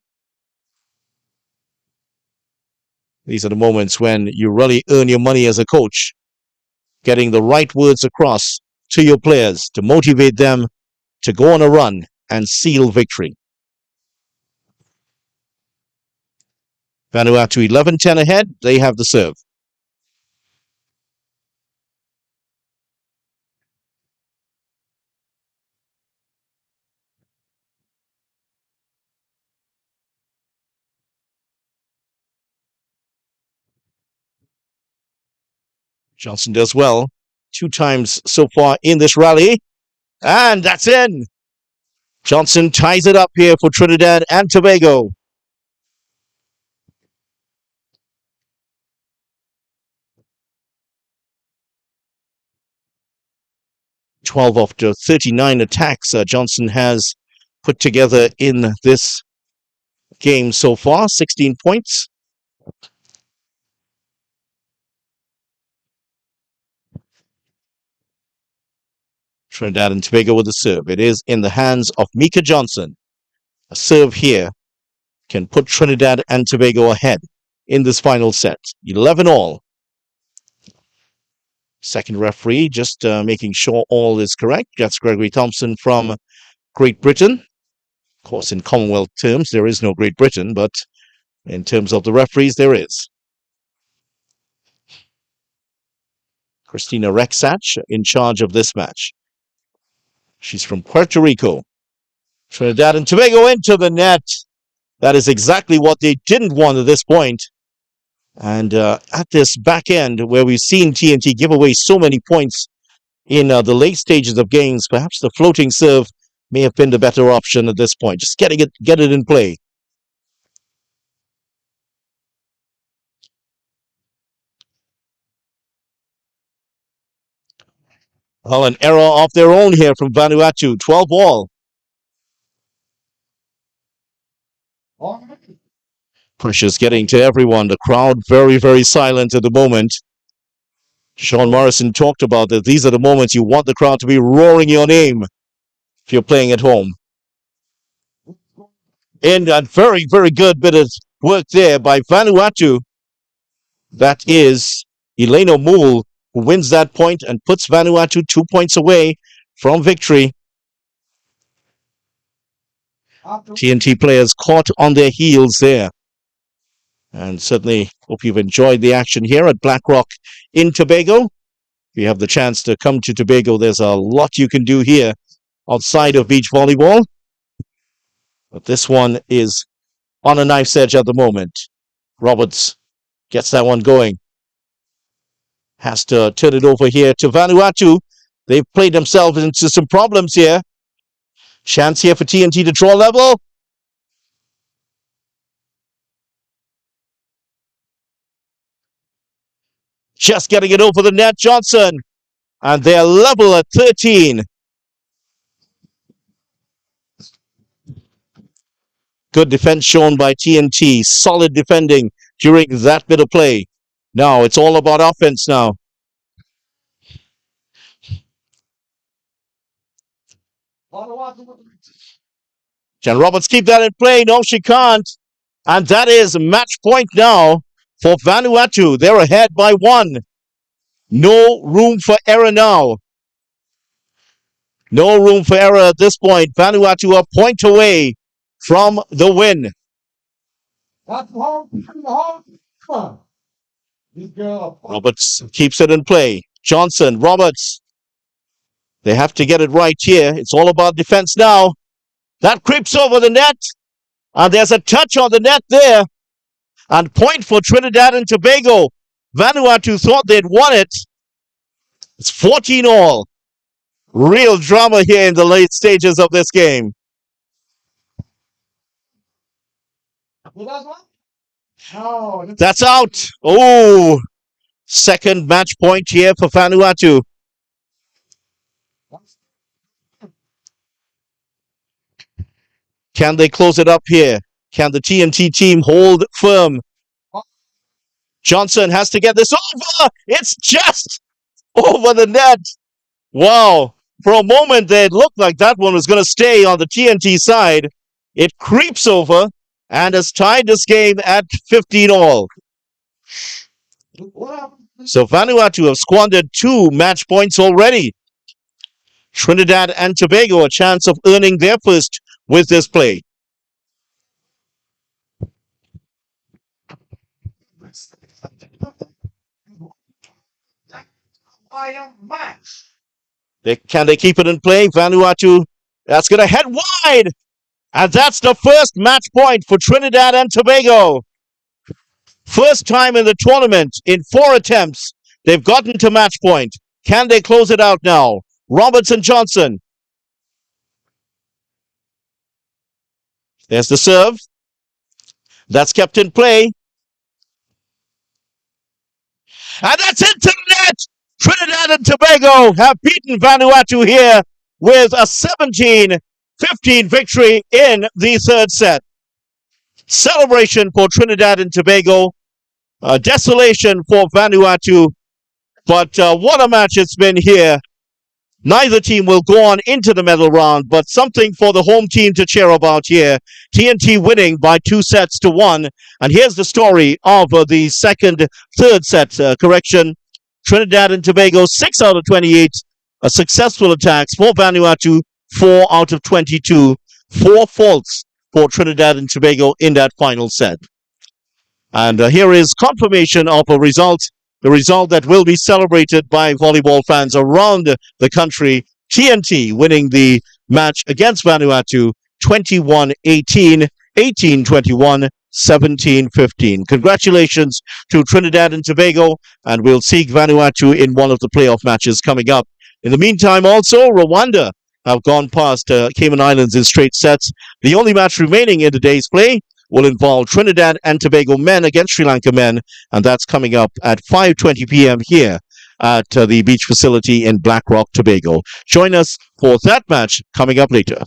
These are the moments when you really earn your money as a coach, getting the right words across to your players to motivate them to go on a run and seal victory. Vanuatu 11-10 ahead. They have the serve. Johnson does well 2 times so far in this rally. And that's in. Johnson ties it up here for Trinidad and Tobago. 12 of the 39 attacks Johnson has put together in this game so far. 16 points. Trinidad and Tobago with the serve. It is in the hands of Mika Johnson. A serve here can put Trinidad and Tobago ahead in this final set. 11-all. Second referee just making sure all is correct. That's Gregory Thompson from Great Britain. Of course, in Commonwealth terms, there is no Great Britain, but in terms of the referees, there is. Christina Rexach in charge of this match. She's from Puerto Rico. Trinidad and Tobago into the net. That is exactly what they didn't want at this point. And at this back end, where we've seen TNT give away so many points in the late stages of games, perhaps the floating serve may have been the better option at this point. Just get it in play. Well, an error of their own here from Vanuatu. 12-all. Pressure's getting to everyone. The crowd very, very silent at the moment. Sean Morrison talked about that. These are the moments you want the crowd to be roaring your name if you're playing at home. And a very, very good bit of work there by Vanuatu. That is Eleno Moole who wins that point and puts Vanuatu 2 points away from victory. TNT players caught on their heels there. And certainly hope you've enjoyed the action here at Blackrock in Tobago. If you have the chance to come to Tobago, there's a lot you can do here outside of beach volleyball. But this one is on a knife's edge at the moment. Roberts gets that one going. Has to turn it over here to Vanuatu. They've played themselves into some problems here. Chance here for TNT to draw level. Just getting it over the net, Johnson. And they're level at 13. Good defense shown by TNT. Solid defending during that bit of play. Now it's all about offense now. Can Roberts keep that in play? No, she can't. And that is match point now for Vanuatu. They're ahead by 1. No room for error now. No room for error at this point. Vanuatu a point away from the win. Roberts keeps it in play. Johnson, Roberts. They have to get it right here. It's all about defense now. That creeps over the net. And there's a touch on the net there. And point for Trinidad and Tobago. Vanuatu thought they'd won it. It's 14-all. Real drama here in the late stages of this game. That's out. Oh, second match point here for Vanuatu. Can they close it up here? Can the TNT team hold firm? Johnson has to get this over. It's just over the net. Wow. For a moment, it looked like that one was going to stay on the TNT side. It creeps over and has tied this game at 15-all. So Vanuatu have squandered 2 match points already. Trinidad and Tobago a chance of earning their first with this play. entire match. Can they keep it in play? Vanuatu, that's going to head wide. And that's the first match point for Trinidad and Tobago. First time in the tournament in 4 attempts, they've gotten to match point. Can they close it out now? Robertson Johnson. There's the serve. That's kept in play. And that's into the net. Trinidad and Tobago have beaten Vanuatu here with a 17-15 victory in the third set. Celebration for Trinidad and Tobago. Desolation for Vanuatu. But what a match it's been here. Neither team will go on into the medal round, but something for the home team to cheer about here. TNT winning by 2-1. And here's the story of the third set correction. Trinidad and Tobago, 6 out of 28 successful attacks for Vanuatu, 4 out of 22. 4 faults for Trinidad and Tobago in that final set. And here is confirmation of a result, the result that will be celebrated by volleyball fans around the country. TNT winning the match against Vanuatu 21-18, 18-21, 17-15. Congratulations to Trinidad and Tobago, and we'll see Vanuatu in one of the playoff matches coming up. In the meantime, also, Rwanda have gone past Cayman Islands in straight sets. The only match remaining in today's play will involve Trinidad and Tobago men against Sri Lanka men, and that's coming up at 5:20 p.m. here at the beach facility in Black Rock, Tobago. Join us for that match coming up later.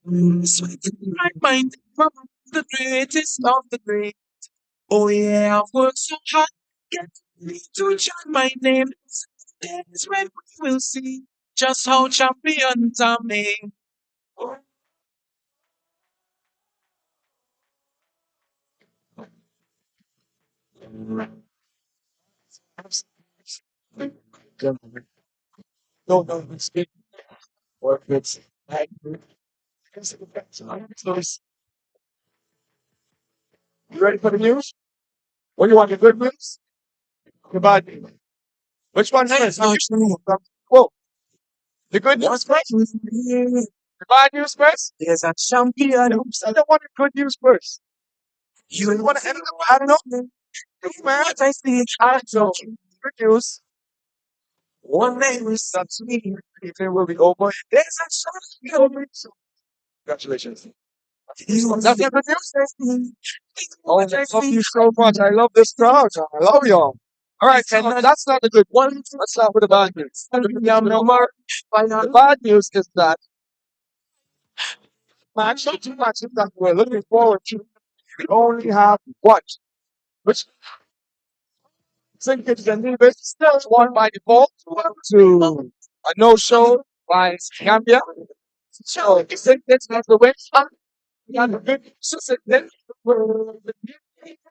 So I can write my name among the greatest of the great. Oh yeah, I've worked so hard, get me to chant my name. That's when we will see just how champions are made. No, no, it's good. Or it's like, you ready for the news? What do you want, the good news? The bad news? Which one first? Whoa, the good news first? The bad news first? There's a champion. I don't want the good news first. You You want to end up, I don't know. Man, what I see. I so good news. One day we start to meet. Evening will be over. There's a champion. Congratulations. You That's not good news. Oh, I what I love see. you so much. I love this crowd. I love y'all. All right, so that's not the good one. Let's start with the bad news. The bad news is that match, two matches that we're looking forward to, we only have one, which St. Kitts and Nevis still won by default to a no-show by Gambia. So St. Kitts has the win. We got a good St. Kitts.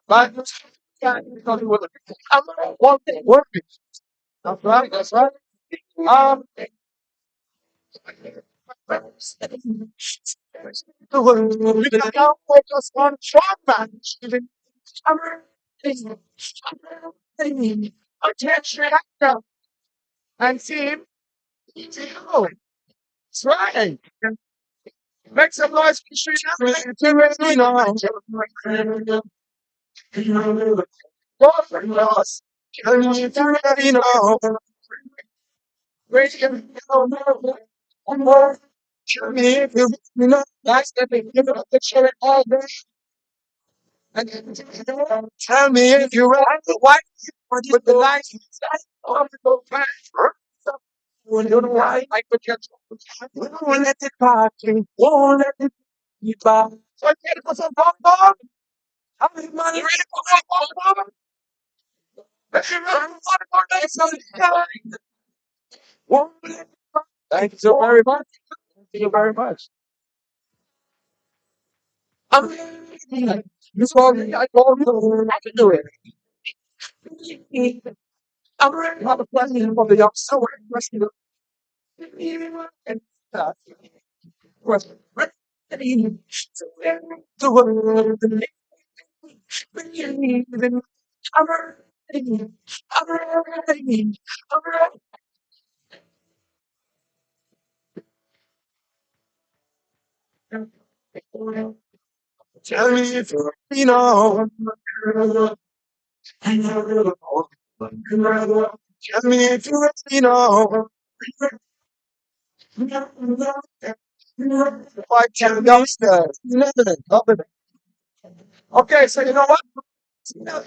Bad news, because we were looking for one thing working. That's right. That's right. Um, we can now focus on short match. Attention, actor and team. Oh, that's right. Make some noise for Sri Lanka. Go for us. Tell me if you know that's the thing. Give it up the cherry all day. And tell me if you ride the white with the lights on the go back. You know why? I could get won't let it party. Won't let it be back. So I get it for some bomb. I'm ready for some bomb. Let's get ready for some bomb. Thank you so very much. Thank you very much. I'm you called me. I called you. I can do it. I'm ready to have a question from the young so question. And question. So the world when you need them. I'm ready. I'm ready. I'm ready. Tell me if you know. Tell me if you know. Like youngsters. Okay, so you know what?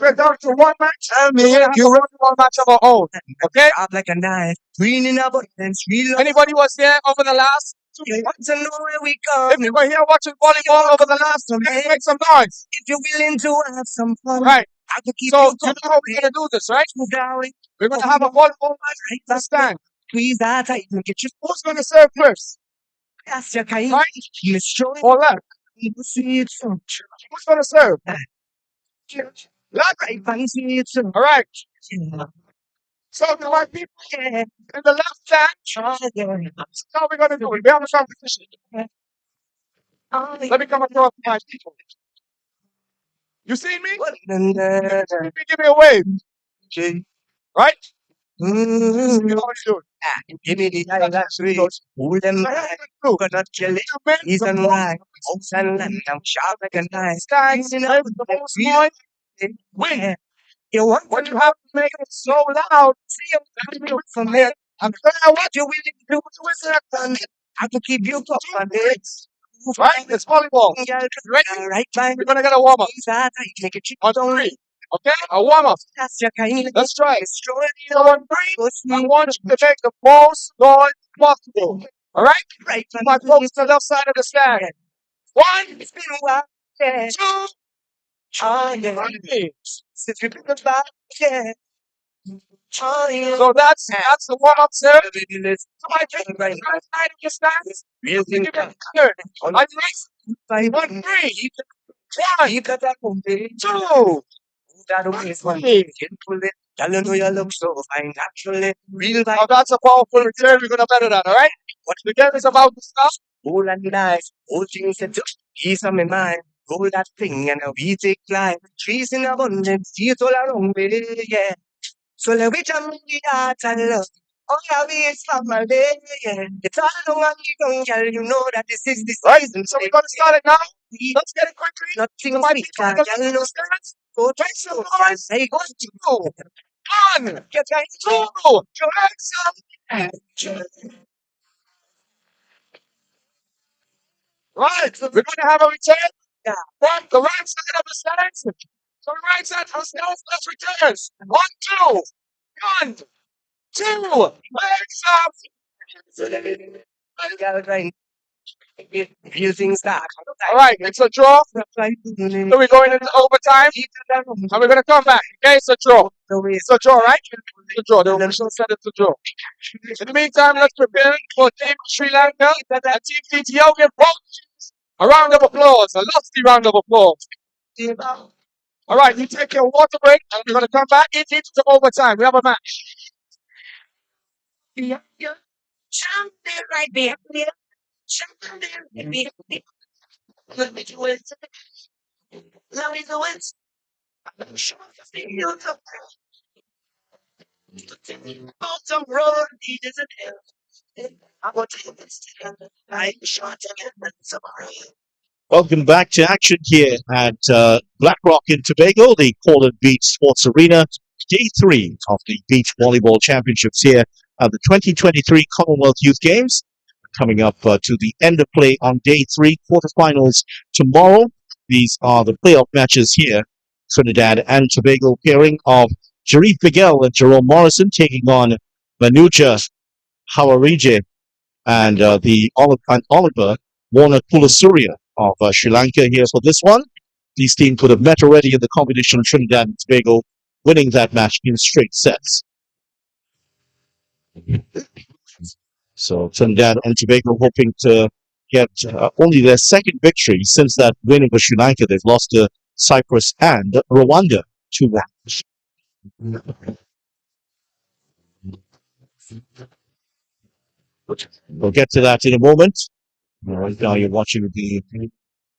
We're down to one match. Tell me if you run one match of our own. Okay? Sharp like a knife, green in abundance, real. Anybody was here over the last 2 Want months? to know where we If come? you were here watching volleyball over the last 2 days, make some noise. If you're willing to have some fun, Right. I can keep So you you know how we're gonna do this, right? going. We're gonna have a volleyball match Right, to stand. squeeze that tight, make it just Who's gonna serve first? past your kind. Right Destroy or left? people see it so Who's gonna serve? Left. right, fancy it so All right. yeah. So the white people in the left stand. That's how we're gonna do it. We have a competition. Let me come across my people. You see me? And Let me give me a wave. Right? You know how to do it. give me the eye that's sweet. Hold them coconut jelly. He's on right. House and land. I'm sharp like a knife. Guys, Standing I up was the the most real point. win. You want What you have to make it so loud. see him Do it from here. I'm gonna what you willing to do to it. I can keep you up on do it. it. Right? It's volleyball. Ready? Right, fine. We're gonna get a warm up. Make it On three. Okay? A warm up. that's your kind. Let's try it. Destroy So on three, I want you to make the most noise possible. All right? Right. My folks on the left side of the stand. One, It's been a while. Yeah. two, Oh, yeah. three. Since we've been about, yeah. Oh, yeah. So that's the warm-up set. Let's So my friend, right. left side of the stand. Real thing. Here. I'm nice. 1, 3. One, You got that one, baby. 2, That always one. 3. Pull it. Y'all know you look so fine, naturally. Real Now vibe. that's a powerful return. We're gonna bet it on, all right? What The game is about to start. all and nice. All things that took peace on my mind. Hold that thing and now we take life. Trees in abundance, seeds all around me, yeah. So let me jump in the heart and love. All I be is family, yeah. It's all along and you don't girl, you know that this is the Right? season. So we're gonna start it now. Let's get it quickly. Nothing My sweet, people girl, are you know. Go try some more. Say go to go. 1, Get right 2, to right. We're gonna have a return. yeah. From the right side of the stands. So the right side of the stands, let's return. 1, 2, 1, 2. Legs up. You got it right. Real things start. All right, it's a draw. So we're going into overtime, and we're gonna come back. Okay, it's a draw. It's a draw, right? It's a draw. The official said it's a draw. In the meantime, let's prepare for Team Sri Lanka and Team Ethiopia. A round of applause, a lusty round of applause. All right, you take your water break, and we're gonna come back into overtime. We have a match. Yeah, yeah. Jump there right there. Jump there right there. Let me do it. Let me do it. Show you the bottom road. He doesn't have. I want to understand. I shot again. Tomorrow. Welcome back to action here at Blackrock in Tobago, the Colin Beach Sports Arena, day 3 of the Beach Volleyball Championships here at the 2023 Commonwealth Youth Games. Coming up to the end of play on day 3, quarterfinals tomorrow. These are the playoff matches here. Trinidad and Tobago pairing of Sharif Miguel and Jerome Morrison taking on Vanuatu, Hawarije, and Oliver Warner Kulasuria of Sri Lanka here for this one. These teams would have met already in the competition, Trinidad and Tobago winning that match in straight sets. So Trinidad and Tobago hoping to get only their second victory since that win over Sri Lanka. They've lost to Cyprus and Rwanda 2-1. We'll get to that in a moment. Right now you're watching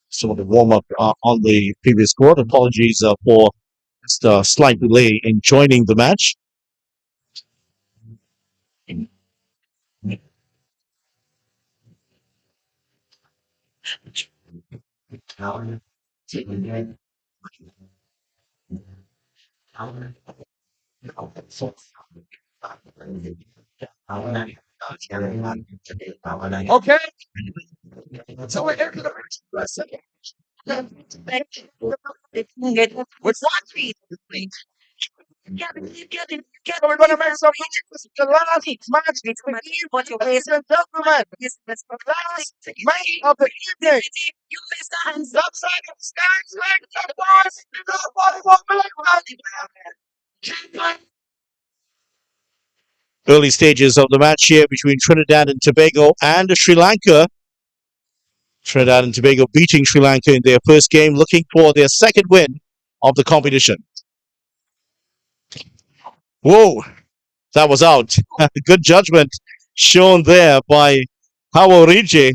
some of the warm-up on the previous court. Apologies for the slight delay in joining the match. Okay. So we're here to the with what? So we're gonna make some noise. This is the last match between ladies and gentlemen. It's the last match of the evening. Left side of the stands, like the boys, the volleyball. Early stages of the match here between Trinidad and Tobago and Sri Lanka. Trinidad and Tobago beating Sri Lanka in their first game, looking for their second win of the competition. Whoa, that was out. Good judgment shown there by Hawarije,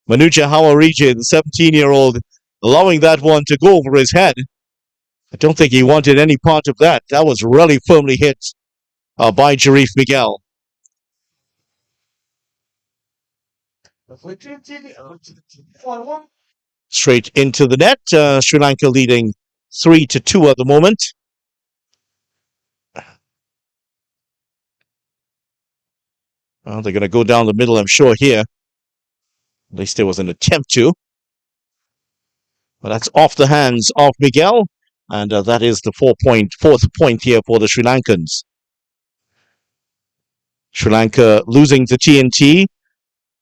Vanuatu Hawarije, the 17-year-old, allowing that one to go over his head. I don't think he wanted any part of that. That was really firmly hit by Sharif Miguel. Straight into the net. Sri Lanka leading 3-2 at the moment. Well, they're going to go down the middle, I'm sure, here. At least there was an attempt to. But that's off the hands of Miguel. And that is the fourth point here for the Sri Lankans. Sri Lanka losing to TNT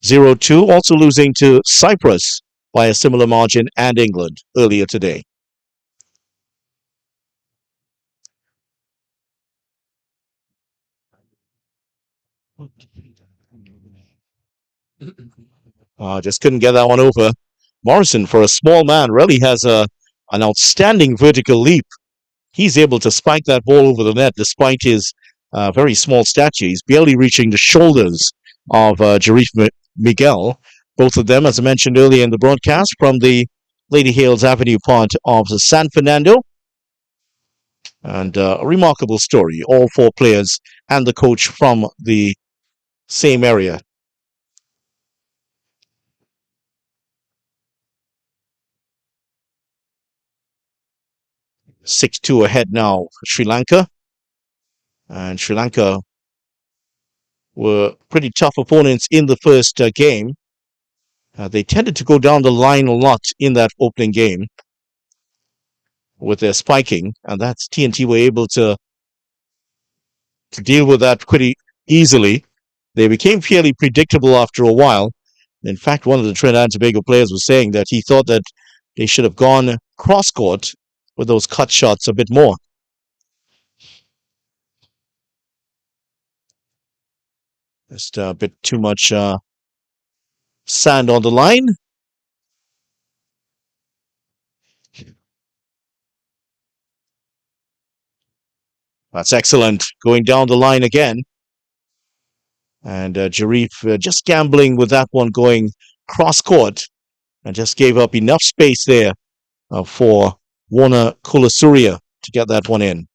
0-2, also losing to Cyprus by a similar margin and England earlier today. Just couldn't get that one over. Morrison, for a small man, really has an outstanding vertical leap. He's able to spike that ball over the net despite his very small stature. He's barely reaching the shoulders of Jarif Miguel. Both of them, as I mentioned earlier in the broadcast, from the Lady Hales Avenue part of San Fernando. And a remarkable story. All four players and the coach from the same area. 6-2 ahead now, Sri Lanka. And Sri Lanka were pretty tough opponents in the first game. They tended to go down the line a lot in that opening game with their spiking, and that's TNT were able to deal with that pretty easily. They became fairly predictable after a while. In fact, one of the Trinidad and Tobago players was saying that he thought that they should have gone cross-court with those cut shots a bit more. Just a bit too much sand on the line. That's excellent. Going down the line again. And Jarif just gambling with that one going cross-court and just gave up enough space there for Warner Kulasuria to get that one in.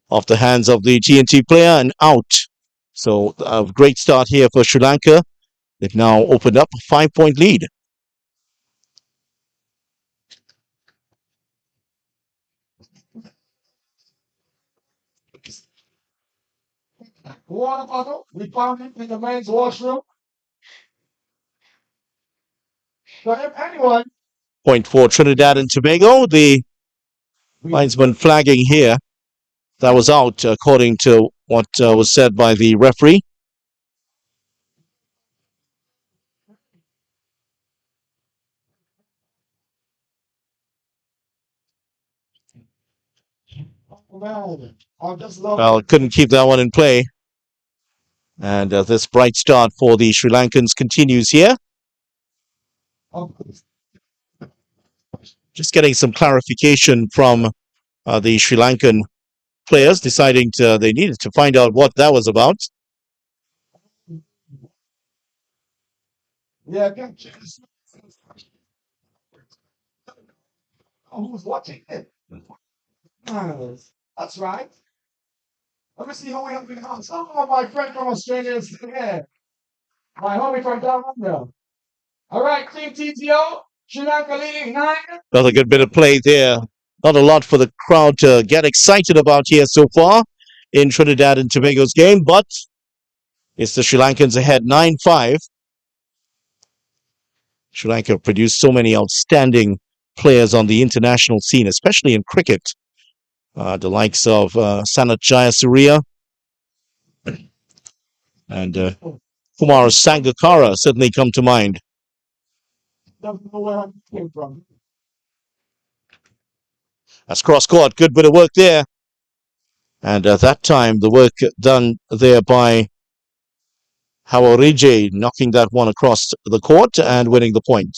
Off the hands of the TNT player and out. So a great start here for Sri Lanka. They've now opened up a 5-point lead. Water bottle, we found it in the men's washroom. So if anyone... Point for Trinidad and Tobago. The linesman flagging here. That was out, according to what was said by the referee. Well, couldn't keep that one in play. And this bright start for the Sri Lankans continues here. Just getting some clarification from the Sri Lankan players, deciding they needed to find out what that was about. Yeah, who's watching it? That's right. Let me see who we have in the house. Oh, my friend from Australia is here. My homie from down under. All right, Team TTO. Sri Lanka leading 9. Another good bit of play there. Not a lot for the crowd to get excited about here so far in Trinidad and Tobago's game, but it's the Sri Lankans ahead 9-5. Sri Lanka produced so many outstanding players on the international scene, especially in cricket. The likes of Sanat Jayasuriya and Kumar Sangakkara certainly come to mind. Don't know where I came from. That's cross-court. Good bit of work there. And at that time, the work done there by Hawarije, knocking that one across the court and winning the point.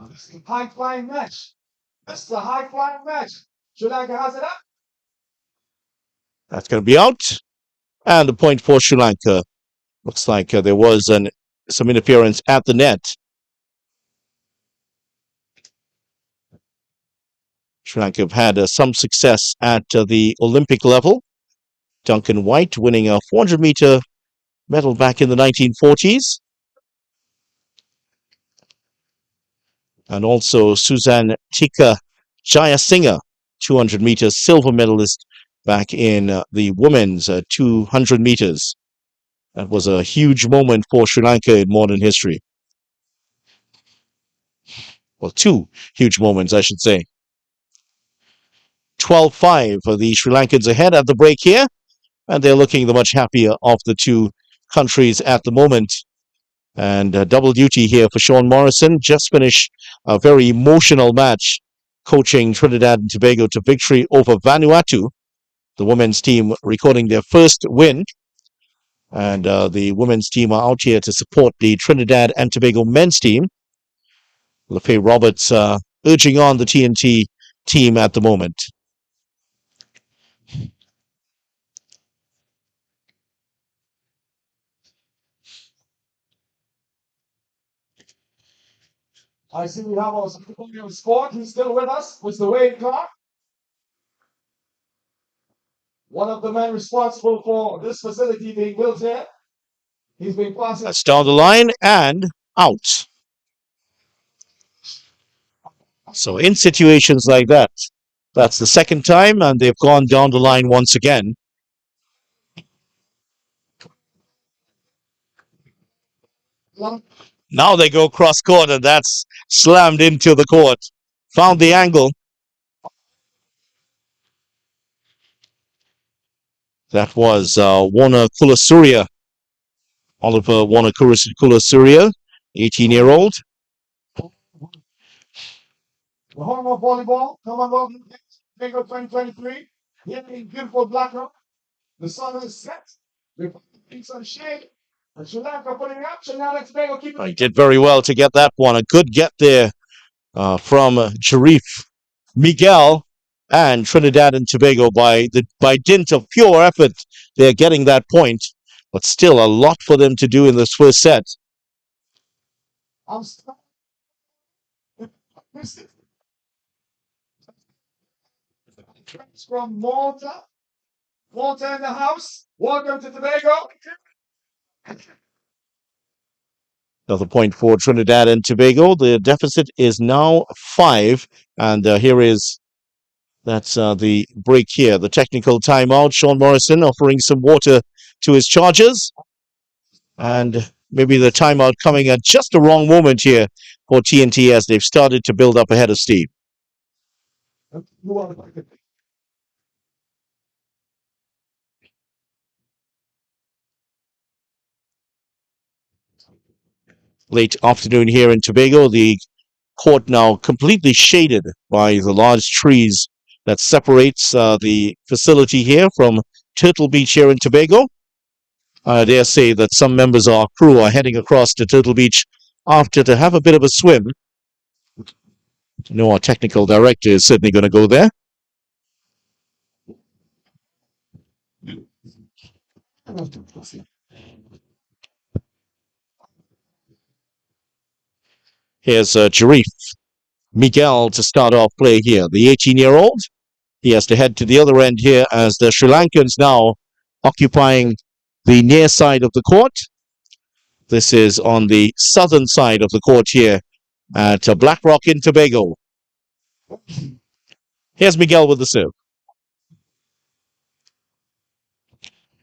This is a high-flying match. This is a high-flying match. Sri Lanka has it up. That's going to be out. And the point for Sri Lanka. Looks like there was some interference at the net. Sri Lanka have had some success at the Olympic level. Duncan White winning a 400-meter medal back in the 1940s. and also Susan Tika Jayasinghe, 200 meters silver medalist back in the women's 200 meters. That was a huge moment for Sri Lanka in modern history. Well, two huge moments, I should say. 12-5 for the Sri Lankans ahead at the break here, and they're looking the much happier of the two countries at the moment. And double duty here for Sean Morrison. Just finished a very emotional match coaching Trinidad and Tobago to victory over Vanuatu. The women's team recording their first win. And the women's team are out here to support the Trinidad and Tobago men's team. LaFay Roberts urging on the TNT team at the moment. I see we have our Secretary of Sport. He's still with us. Mr. Wade Clark. One of the men responsible for this facility being built here. He's been passing. That's down the line and out. So in situations like that, that's the second time, and they've gone down the line once again. Now they go cross court, and that's slammed into the court. Found the angle. That was Warner Kulasuria. Oliver Warner Kulasuria, 18-year-old. The home of volleyball, Commonwealth BVB2023. Here in beautiful Blackrock. The sun is set. We're putting some shade. And Sri Lanka putting action. Now let's Tobago keep it. He did very well to get that one. A good get there from Sharif Miguel and Trinidad and Tobago by dint of pure effort. They're getting that point, but still a lot for them to do in this first set. I'm stuck. From Malta. Malta in the house. Welcome to Tobago. Another point for Trinidad and Tobago. The deficit is now 5, and that's the break here. The technical timeout. Sean Morrison offering some water to his chargers, and maybe the timeout coming at just the wrong moment here for TNT as they've started to build up ahead of steam. Late afternoon here in Tobago. The court now completely shaded by the large trees that separates the facility here from Turtle Beach here in Tobago. I dare say that some members of our crew are heading across to Turtle Beach after to have a bit of a swim. I know our technical director is certainly going to go there. Here's Sharif Miguel to start off play here. The 18-year-old. He has to head to the other end here as the Sri Lankans now occupying the near side of the court. This is on the southern side of the court here at Blackrock in Tobago. Here's Miguel with the serve.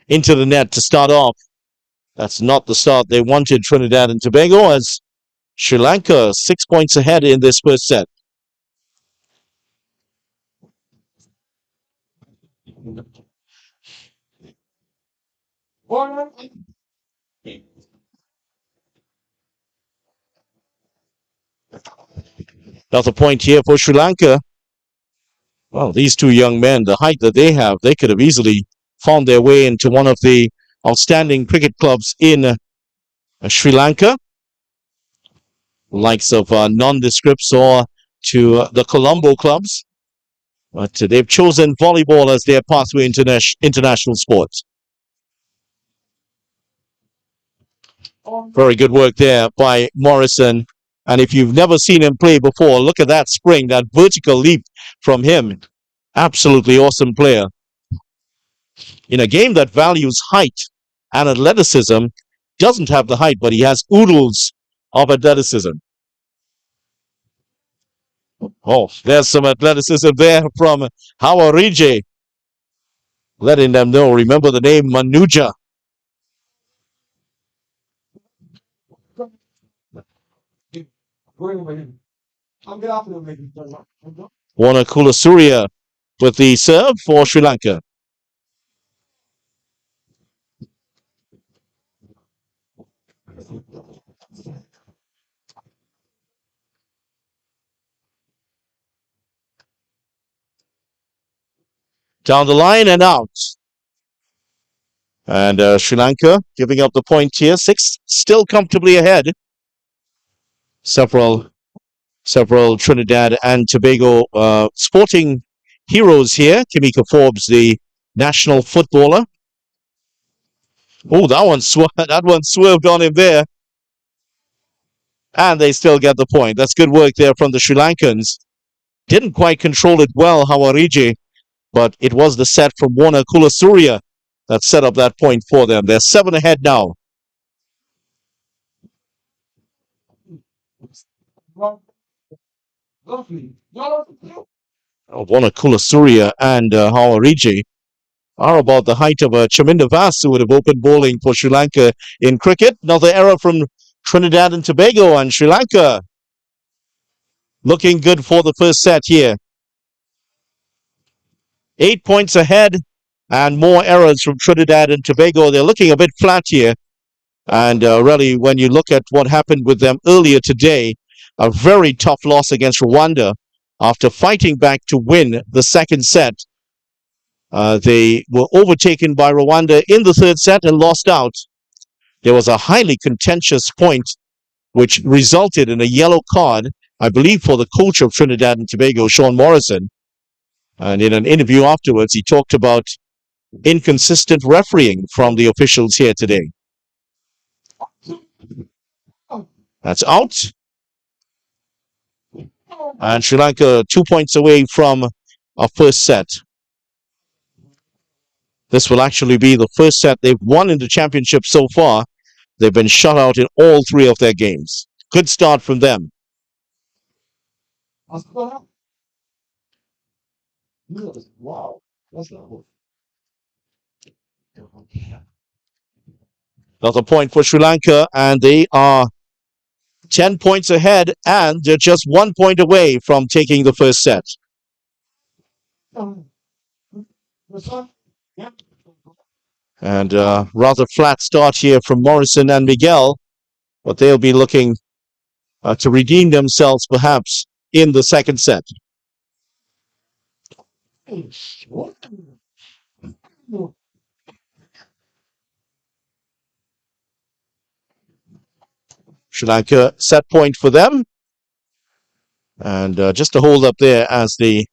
Into the net to start off. That's not the start they wanted, Trinidad and Tobago, as Sri Lanka 6 points ahead in this first set. Another point here for Sri Lanka. Well, these two young men, the height that they have, they could have easily found their way into one of the outstanding cricket clubs in Sri Lanka, likes of Nondescripts or to the Colombo clubs. But they've chosen volleyball as their pathway into international sports. Very good work there by Morrison. And if you've never seen him play before, look at that spring, that vertical leap from him. Absolutely awesome player. In a game that values height and athleticism, doesn't have the height, but he has oodles of athleticism. Oh, there's some athleticism there from Hawarije, letting them know. Remember the name Manuja. I'll get off of the maybe. Warner Kulasuriya with the serve for Sri Lanka. Down the line and out. And Sri Lanka giving up the point here. 6 still comfortably ahead. Several Trinidad and Tobago sporting heroes here. Kimika Forbes, the national footballer. Oh, that one swerved on him there. And they still get the point. That's good work there from the Sri Lankans. Didn't quite control it well, Hawarije, but it was the set from Warner Kulasuriya that set up that point for them. They're 7 ahead now. Warner Kulasuriya and Hawarije are about the height of a Chaminda Vas, who would have opened bowling for Sri Lanka in cricket. Another error from Trinidad and Tobago, and Sri Lanka looking good for the first set here. 8 points ahead, and more errors from Trinidad and Tobago. They're looking a bit flat here. And really, when you look at what happened with them earlier today, a very tough loss against Rwanda after fighting back to win the second set. They were overtaken by Rwanda in the third set and lost out. There was a highly contentious point which resulted in a yellow card, I believe, for the coach of Trinidad and Tobago, Sean Morrison. And in an interview afterwards, he talked about inconsistent refereeing from the officials here today. That's out. And Sri Lanka 2 points away from a first set. This will actually be the first set they've won in the championship so far. They've been shut out in all 3 of their games. Good start from them. Wow. Another point for Sri Lanka, and they are 10 points ahead, and they're just 1 point away from taking the first set. And rather flat start here from Morrison and Miguel, but they'll be looking to redeem themselves perhaps in the second set. Sri Lanka set point for them. And just a hold up there as the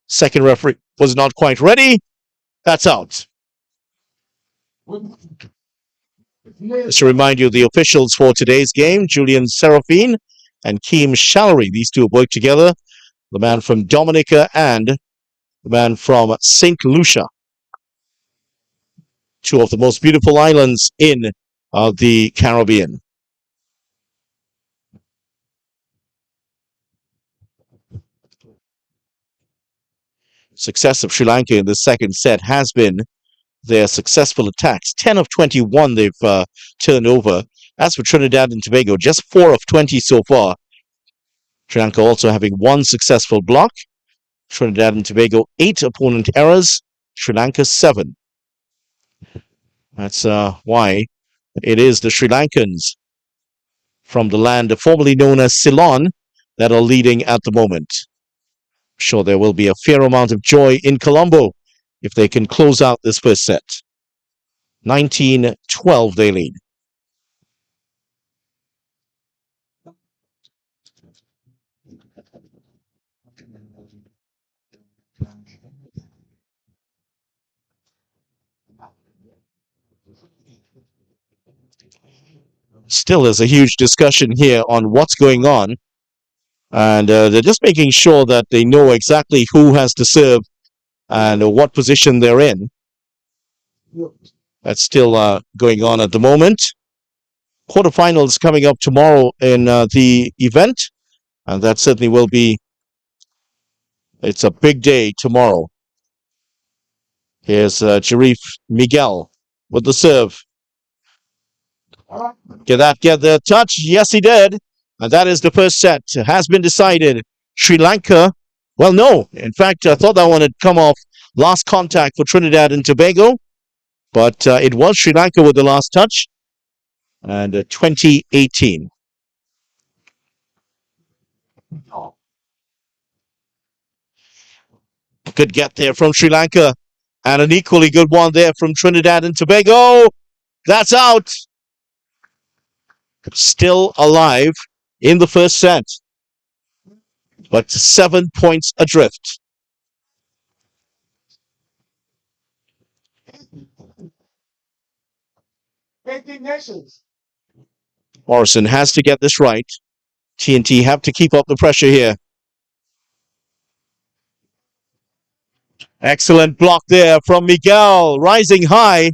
second referee was not quite ready. That's out. Just to remind you, the officials for today's game, Julian Serafine and Keem Shallery. These two have worked together. The man from Dominica and the man from St. Lucia. 2 of the most beautiful islands in the Caribbean. Success of Sri Lanka in the second set has been their successful attacks. 10 of 21 they've turned over. As for Trinidad and Tobago, just 4 of 20 so far. Sri Lanka also having 1 successful block. Trinidad and Tobago 8 opponent errors. Sri Lanka 7. That's why it is the Sri Lankans from the land formerly known as Ceylon that are leading at the moment. I'm sure there will be a fair amount of joy in Colombo if they can close out this first set. 19-12 they lead. Still there's a huge discussion here on what's going on. And they're just making sure that they know exactly who has to serve and what position they're in. That's still going on at the moment. Quarterfinals coming up tomorrow in the event. And that certainly will be It's a big day tomorrow. Here's Sharif Miguel with the serve. Get the touch? Yes, he did. And that is the first set. Has been decided. Sri Lanka. Well, no. In fact, I thought that one had come off last contact for Trinidad and Tobago. But it was Sri Lanka with the last touch. And 2018. Good get there from Sri Lanka. And an equally good one there from Trinidad and Tobago. That's out. Still alive in the first set. But 7 points adrift. Morrison has to get this right. TNT have to keep up the pressure here. Excellent block there from Miguel, rising high.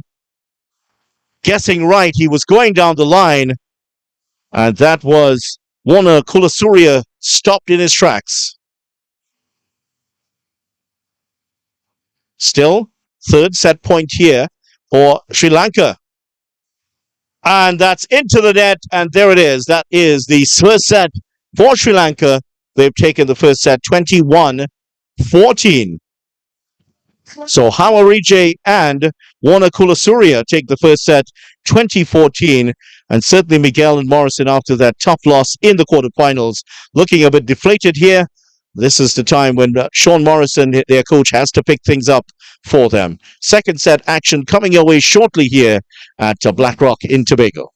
Guessing right, he was going down the line. And that was Warner Kulasuria stopped in his tracks. Still, third set point here for Sri Lanka. And that's into the net, and there it is. That is the first set for Sri Lanka. They've taken the first set 21-14. So Hawarije and Warner Kulasuria take the first set 2014, and certainly Miguel and Morrison after that tough loss in the quarterfinals looking a bit deflated here. This is the time when Sean Morrison, their coach, has to pick things up for them. Second set action coming your way shortly here at Blackrock in Tobago.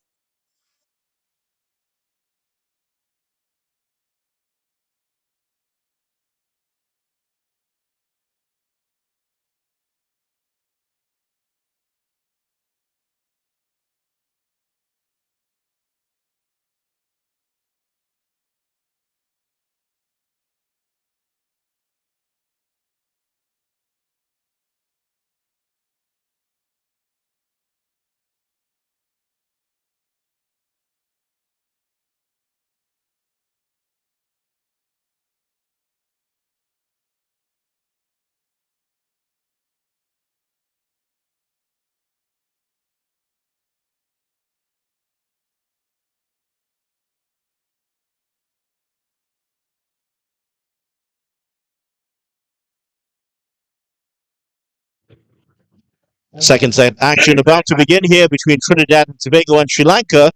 Second set action about to begin here between Trinidad and Tobago and Sri Lanka.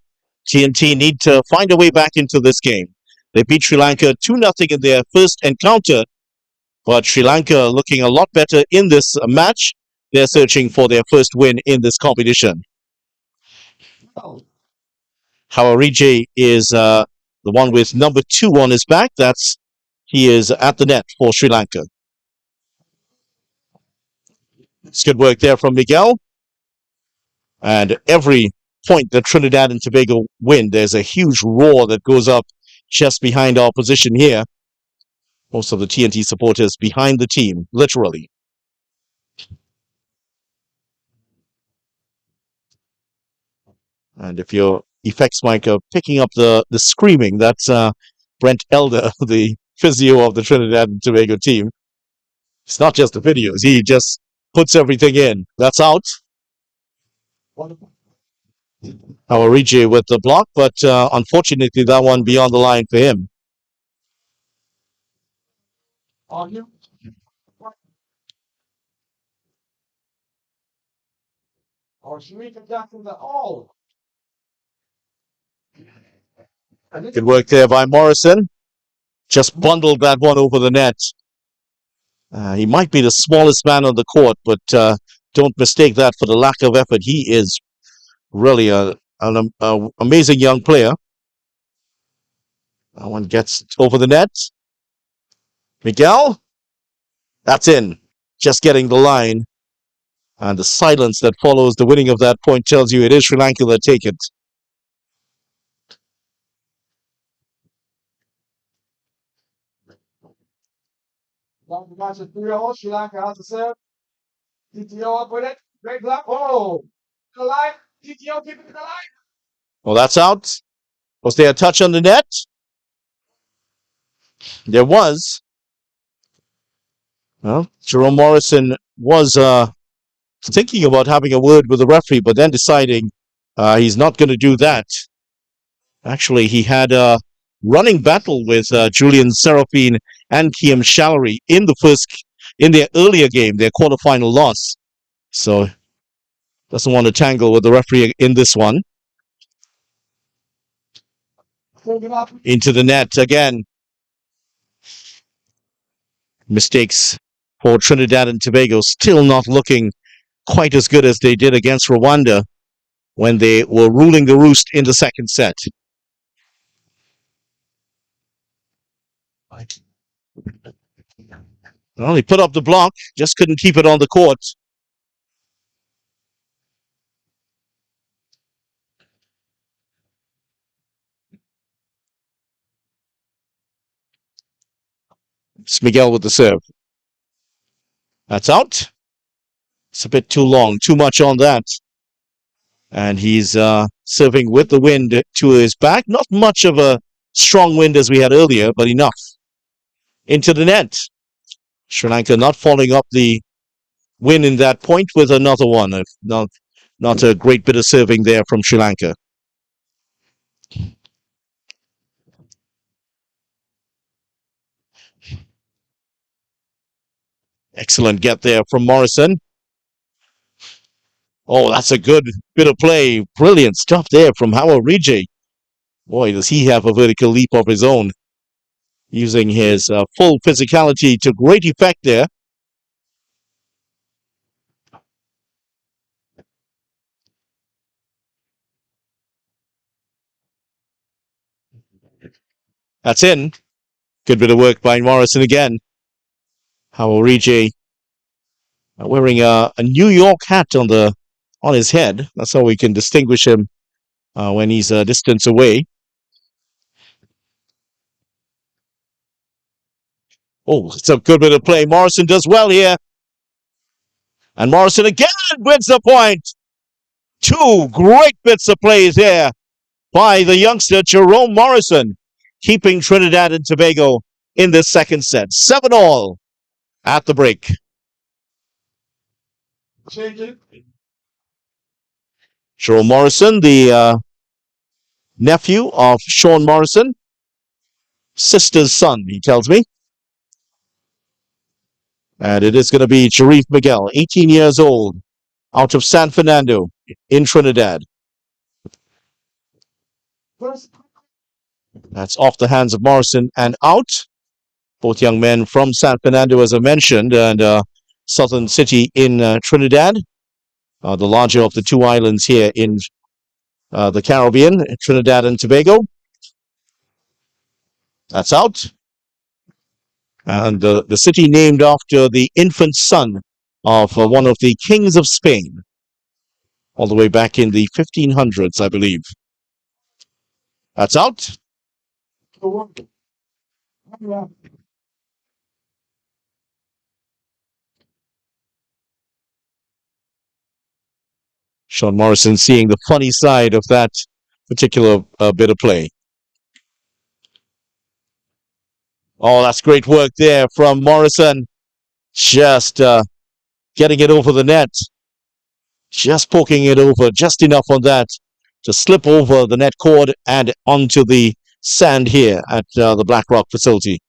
TNT need to find a way back into this game. They beat Sri Lanka 2-0 in their first encounter, but Sri Lanka looking a lot better in this match. They're searching for their first win in this competition. Hawarije is the one with number 2 on his back. He is at the net for Sri Lanka. It's good work there from Miguel. And every point that Trinidad and Tobago win, there's a huge roar that goes up just behind our position here. Most of the TNT supporters behind the team, literally. And if your effects mic are picking up the screaming, that's Brent Elder, the physio of the Trinidad and Tobago team. It's not just the videos. He just puts everything in. That's out. Hawarije with the block, but unfortunately that one beyond the line for him. Good work there by Morrison. Just bundled that one over the net. He might be the smallest man on the court, but don't mistake that for the lack of effort. He is really an amazing young player. That one gets over the net. Miguel, that's in. Just getting the line. And the silence that follows the winning of that point tells you it is Sri Lanka that take it. Sri Lanka has to serve. TTO up with it. Great block. Oh, the line. TTO keeping the line. Well, that's out. Was there a touch on the net? There was. Well, Jerome Morrison was thinking about having a word with the referee, but then deciding he's not going to do that. Actually, he had a running battle with Julian Serafine and Kiem Shallery in their earlier game, their quarterfinal loss. So doesn't want to tangle with the referee in this one. Into the net again. Mistakes for Trinidad and Tobago, still not looking quite as good as they did against Rwanda when they were ruling the roost in the second set. Well, he put up the block, just couldn't keep it on the court. It's Miguel with the serve. That's out. It's a bit too long, too much on that. And he's serving with the wind to his back. Not much of a strong wind as we had earlier, but enough. Into the net. Sri Lanka not following up the win in that point with another one. Not a great bit of serving there from Sri Lanka. Excellent get there from Morrison. Oh, that's a good bit of play. Brilliant stuff there from Howard Rije. Boy, does he have a vertical leap of his own. Using his full physicality to great effect there. That's in. Good bit of work by Morrison again. Howard Rije wearing a New York hat on his head. That's how we can distinguish him when he's a distance away. Oh, it's a good bit of play. Morrison does well here. And Morrison again wins the point. Two great bits of play there by the youngster Jerome Morrison, keeping Trinidad and Tobago in the second set. 7-all at the break. Jerome Morrison, the nephew of Sean Morrison, sister's son, he tells me. And it is going to be Sharif Miguel, 18 years old, out of San Fernando in Trinidad. That's off the hands of Morrison and out. Both young men from San Fernando, as I mentioned, and Southern City in Trinidad, the larger of the two islands here in the Caribbean, Trinidad and Tobago. That's out. And the city named after the infant son of one of the kings of Spain, all the way back in the 1500s, I believe. That's out. Sean Morrison seeing the funny side of that particular bit of play. Oh, that's great work there from Morrison. Just getting it over the net. Just poking it over just enough on that to slip over the net cord and onto the sand here at the Black Rock facility.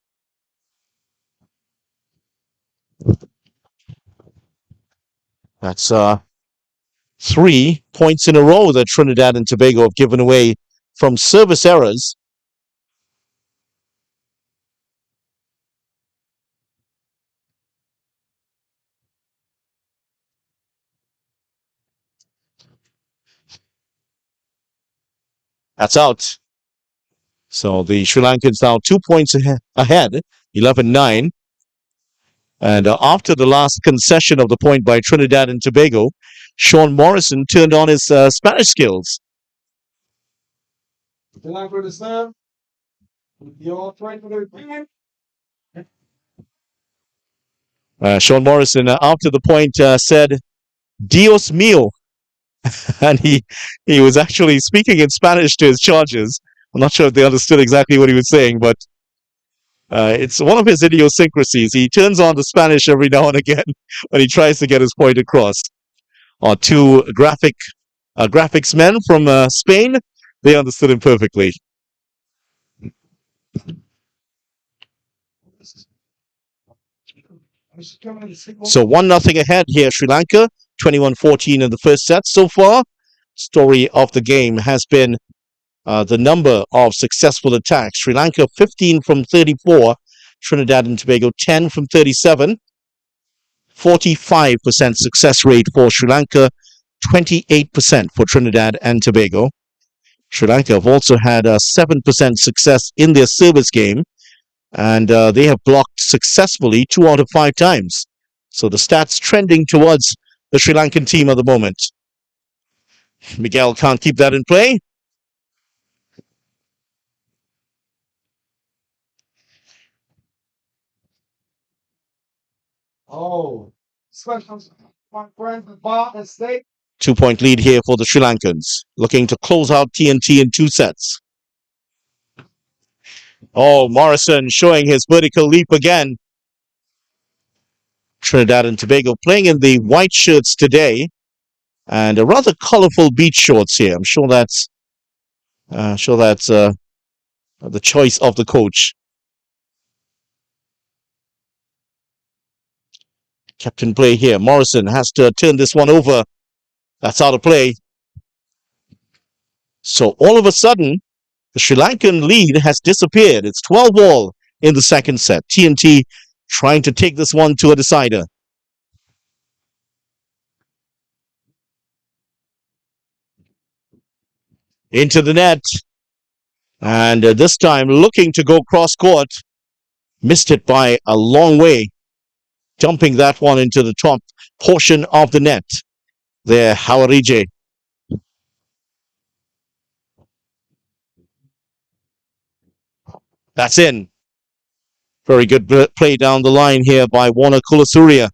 That's 3 points in a row that Trinidad and Tobago have given away from service errors. That's out. So the Sri Lankans now 2 points ahead, 11-9. And after the last concession of the point by Trinidad and Tobago, Sean Morrison turned on his Spanish skills. Sean Morrison, after the point, said, Dios mío. And he was actually speaking in Spanish to his charges. I'm not sure if they understood exactly what he was saying, but It's one of his idiosyncrasies. He turns on the Spanish every now and again when he tries to get his point across. Two graphics men from Spain, they understood him perfectly. So 1-0 ahead here, Sri Lanka, 21-14 in the first set so far. Story of the game has been the number of successful attacks. Sri Lanka 15 from 34, Trinidad and Tobago 10 from 37. 45% success rate for Sri Lanka, 28% for Trinidad and Tobago. Sri Lanka have also had a 7% success in their service game, and they have blocked successfully 2 out of 5 times. So the stats trending towards the Sri Lankan team at the moment. Miguel can't keep that in play. Oh, special my friend, the bar and steak. 2-point lead here for the Sri Lankans, looking to close out TNT in 2 sets. Oh, Morrison showing his vertical leap again. Trinidad and Tobago playing in the white shirts today, and a rather colorful beach shorts here. I'm sure that's the choice of the coach. Captain play here. Morrison has to turn this one over. That's out of play. So all of a sudden, the Sri Lankan lead has disappeared. It's 12-all in the second set. TNT trying to take this one to a decider. Into the net. And this time looking to go cross-court. Missed it by a long way. Dumping that one into the top portion of the net. There, Hawarije. That's in. Very good play down the line here by Warner Kulasuria.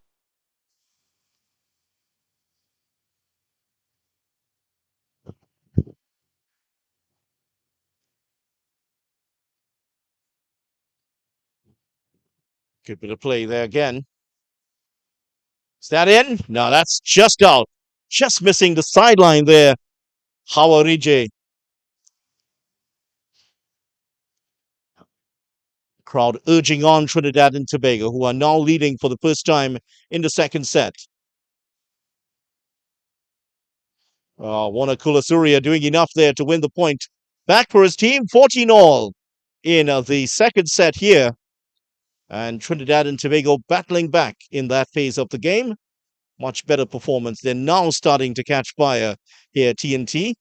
Good bit of play there again. Is that in? No, that's just out. Just missing the sideline there. Hawarije. Crowd urging on Trinidad and Tobago, who are now leading for the first time in the second set. Warner Kulasuria doing enough there to win the point. Back for his team, 14-all in the second set here. And Trinidad and Tobago battling back in that phase of the game. Much better performance. They're now starting to catch fire here at TNT.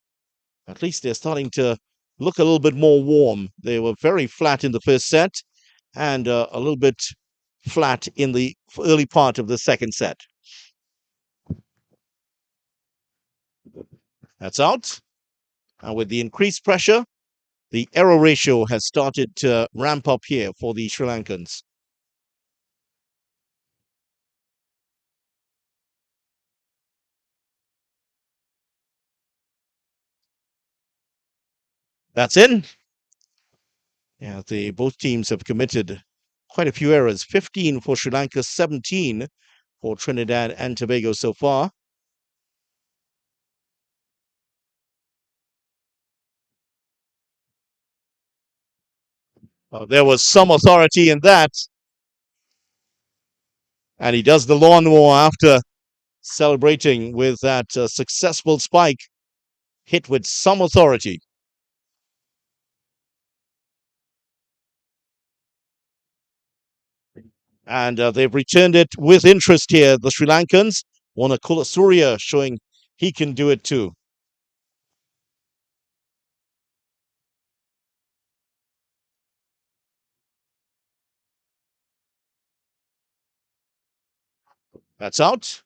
At least they're starting to look a little bit more warm. They were very flat in the first set and a little bit flat in the early part of the second set. That's out. And with the increased pressure, the error ratio has started to ramp up here for the Sri Lankans. That's in. Yeah, both teams have committed quite a few errors. 15 for Sri Lanka, 17 for Trinidad and Tobago so far. There was some authority in that. And he does the lawnmower after celebrating with that successful spike hit with some authority. And they've returned it with interest here, the Sri Lankans. Warner Kulasuria showing he can do it too. That's out.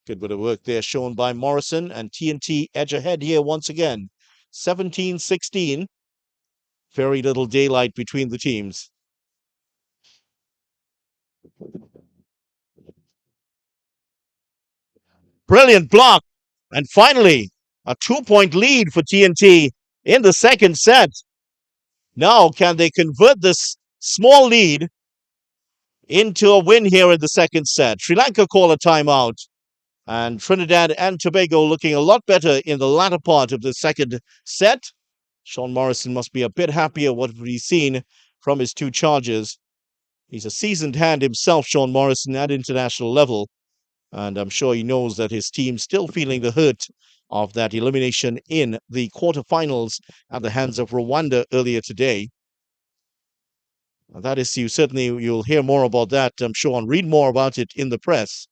Good bit of work there shown by Morrison, and TNT edge ahead here once again. 17-16. Very little daylight between the teams. Brilliant block. And finally, a 2-point lead for TNT in the second set. Now, can they convert this small lead into a win here in the second set? Sri Lanka call a timeout, and Trinidad and Tobago looking a lot better in the latter part of the second set. Sean Morrison must be a bit happier what he's seen from his two charges. He's a seasoned hand himself, Sean Morrison, at international level, and I'm sure he knows that his team's still feeling the hurt of that elimination in the quarterfinals at the hands of Rwanda earlier today. That is, you'll hear more about that, I'm sure, and read more about it in the press,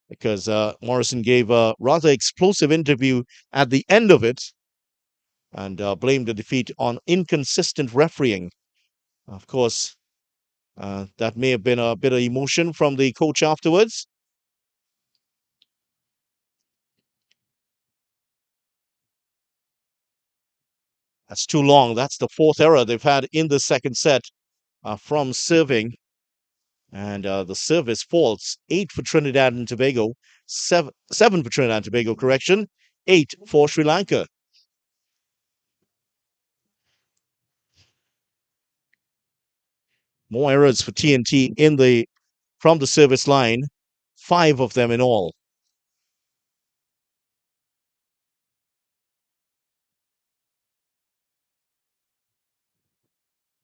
because Morrison gave a rather explosive interview at the end of it and blamed the defeat on inconsistent refereeing. Of course, that may have been a bit of emotion from the coach afterwards. That's too long. That's the fourth error they've had in the second set from serving. And the service faults, 8 for Trinidad and Tobago, 7 for Trinidad and Tobago, correction, 8 for Sri Lanka. More errors for TNT from the service line, 5 of them in all.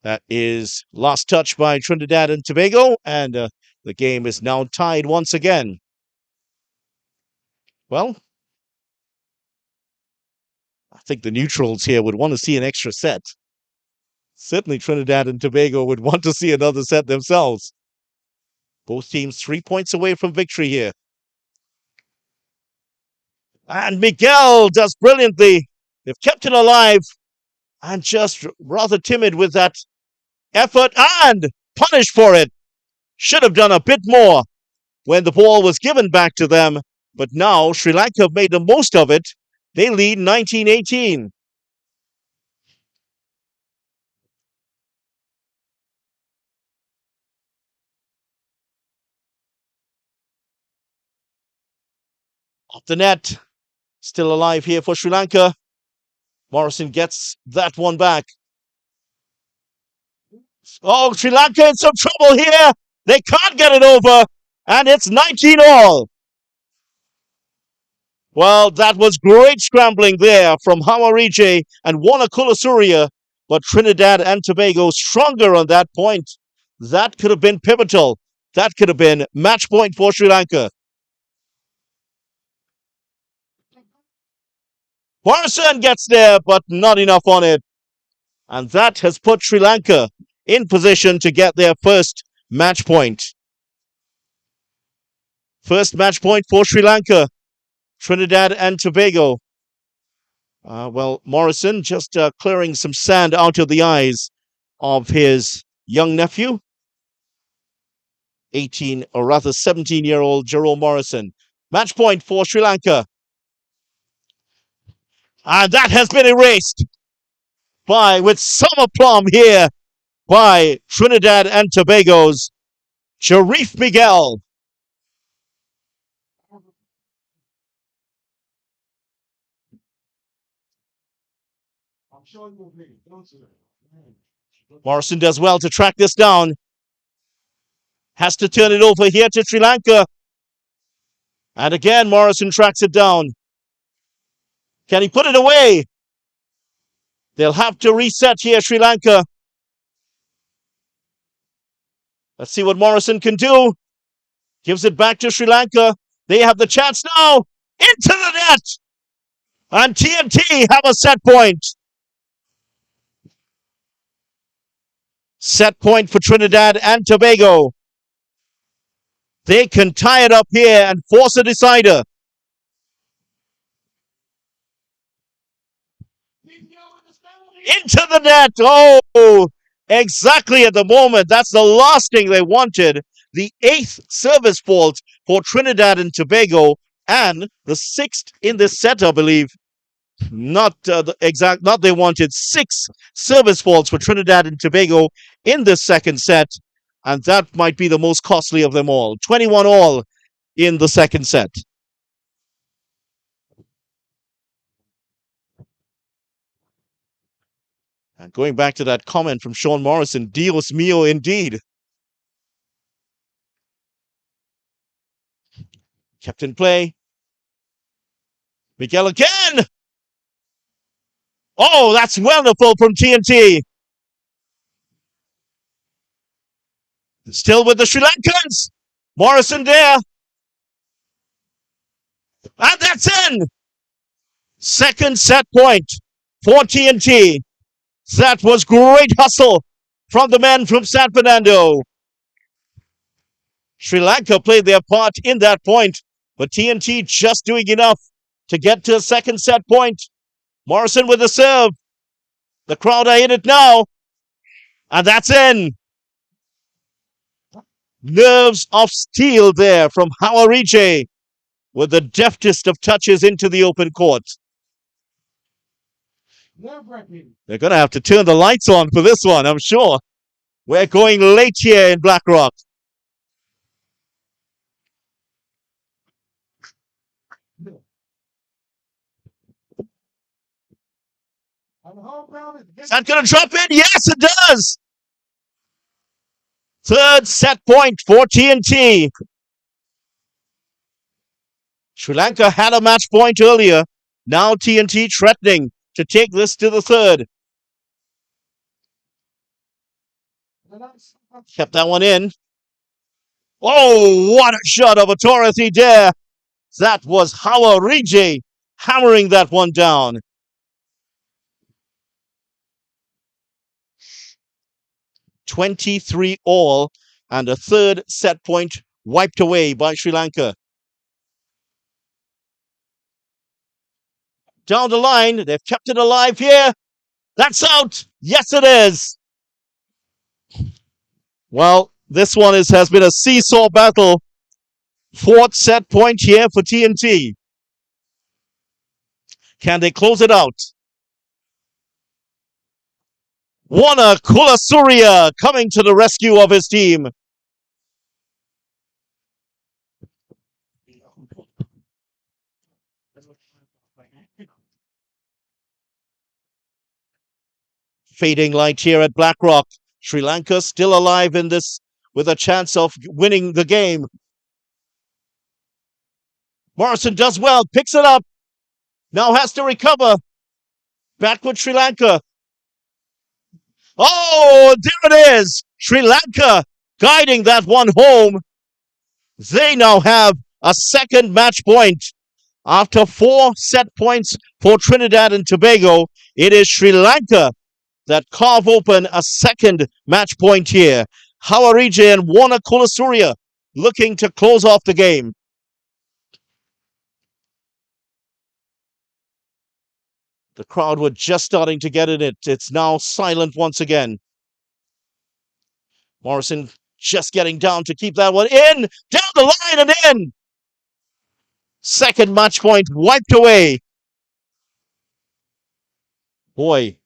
That is last touch by Trinidad and Tobago, and the game is now tied once again. Well, I think the neutrals here would want to see an extra set. Certainly Trinidad and Tobago would want to see another set themselves. Both teams 3 points away from victory here. And Miguel does brilliantly. They've kept it alive and just rather timid with that effort and punished for it. Should have done a bit more when the ball was given back to them. But now Sri Lanka have made the most of it. They lead 19-18. Off the net. Still alive here for Sri Lanka. Morrison gets that one back. Oh, Sri Lanka in some trouble here. They can't get it over. And it's 19 all. Well, that was great scrambling there from Hamarije and Wanakula Surya, but Trinidad and Tobago stronger on that point. That could have been pivotal. That could have been match point for Sri Lanka. Morrison gets there, but not enough on it. And that has put Sri Lanka in position to get their first match point. First match point for Sri Lanka. Trinidad and Tobago. Well, Morrison just clearing some sand out of the eyes of his young nephew, 18 or rather 17-year-old Jerome Morrison. Match point for Sri Lanka. And that has been erased with some aplomb here by Trinidad and Tobago's Sharif Miguel. Morrison does well to track this down. Has to turn it over here to Sri Lanka. And again, Morrison tracks it down. Can he put it away? They'll have to reset here, Sri Lanka. Let's see what Morrison can do. Gives it back to Sri Lanka. They have the chance now. Into the net. And TNT have a set point. Set point for Trinidad and Tobago. They can tie it up here and force a decider. Into the net. Oh, exactly at the moment. That's the last thing they wanted. The 8th service fault for Trinidad and Tobago, and the 6th in this set, I believe. Not they wanted 6 service faults for Trinidad and Tobago in this second set, and that might be the most costly of them all. 21 all in the second set. And going back to that comment from Sean Morrison, Dios mío indeed. Kept in play. Miguel again. Oh, that's wonderful from TNT. Still with the Sri Lankans. Morrison there. And that's in. Second set point for TNT. That was great hustle from the men from San Fernando. Sri Lanka played their part in that point, but TNT just doing enough to get to a second set point. Morrison with the serve. The crowd are in it now. And that's in. Nerves of steel there from Hawarije with the deftest of touches into the open court. They're going to have to turn the lights on for this one, I'm sure. We're going late here in Blackrock. Is that going to drop in? Yes, it does. Third set point for TNT. Sri Lanka had a match point earlier. Now TNT threatening to take this to the third. Kept that one in. Oh, what a shot of authority there. That was Hawarije hammering that one down. 23 all, and a third set point wiped away by Sri Lanka. Down the line, they've kept it alive here. That's out. Yes, it is. Well, this one has been a seesaw battle. Fourth set point here for TNT. Can they close it out? Warner Kulasuria coming to the rescue of his team. Fading light here at Blackrock. Sri Lanka still alive in this with a chance of winning the game. Morrison does well, picks it up. Now has to recover. Back with Sri Lanka. Oh, there it is. Sri Lanka guiding that one home. They now have a second match point. After 4 set points for Trinidad and Tobago, it is Sri Lanka that carve open a second match point here. Hawarije and Warner Kulasuria looking to close off the game. The crowd were just starting to get in it. It's now silent once again. Morrison just getting down to keep that one in. Down the line and in. Second match point wiped away. Boy,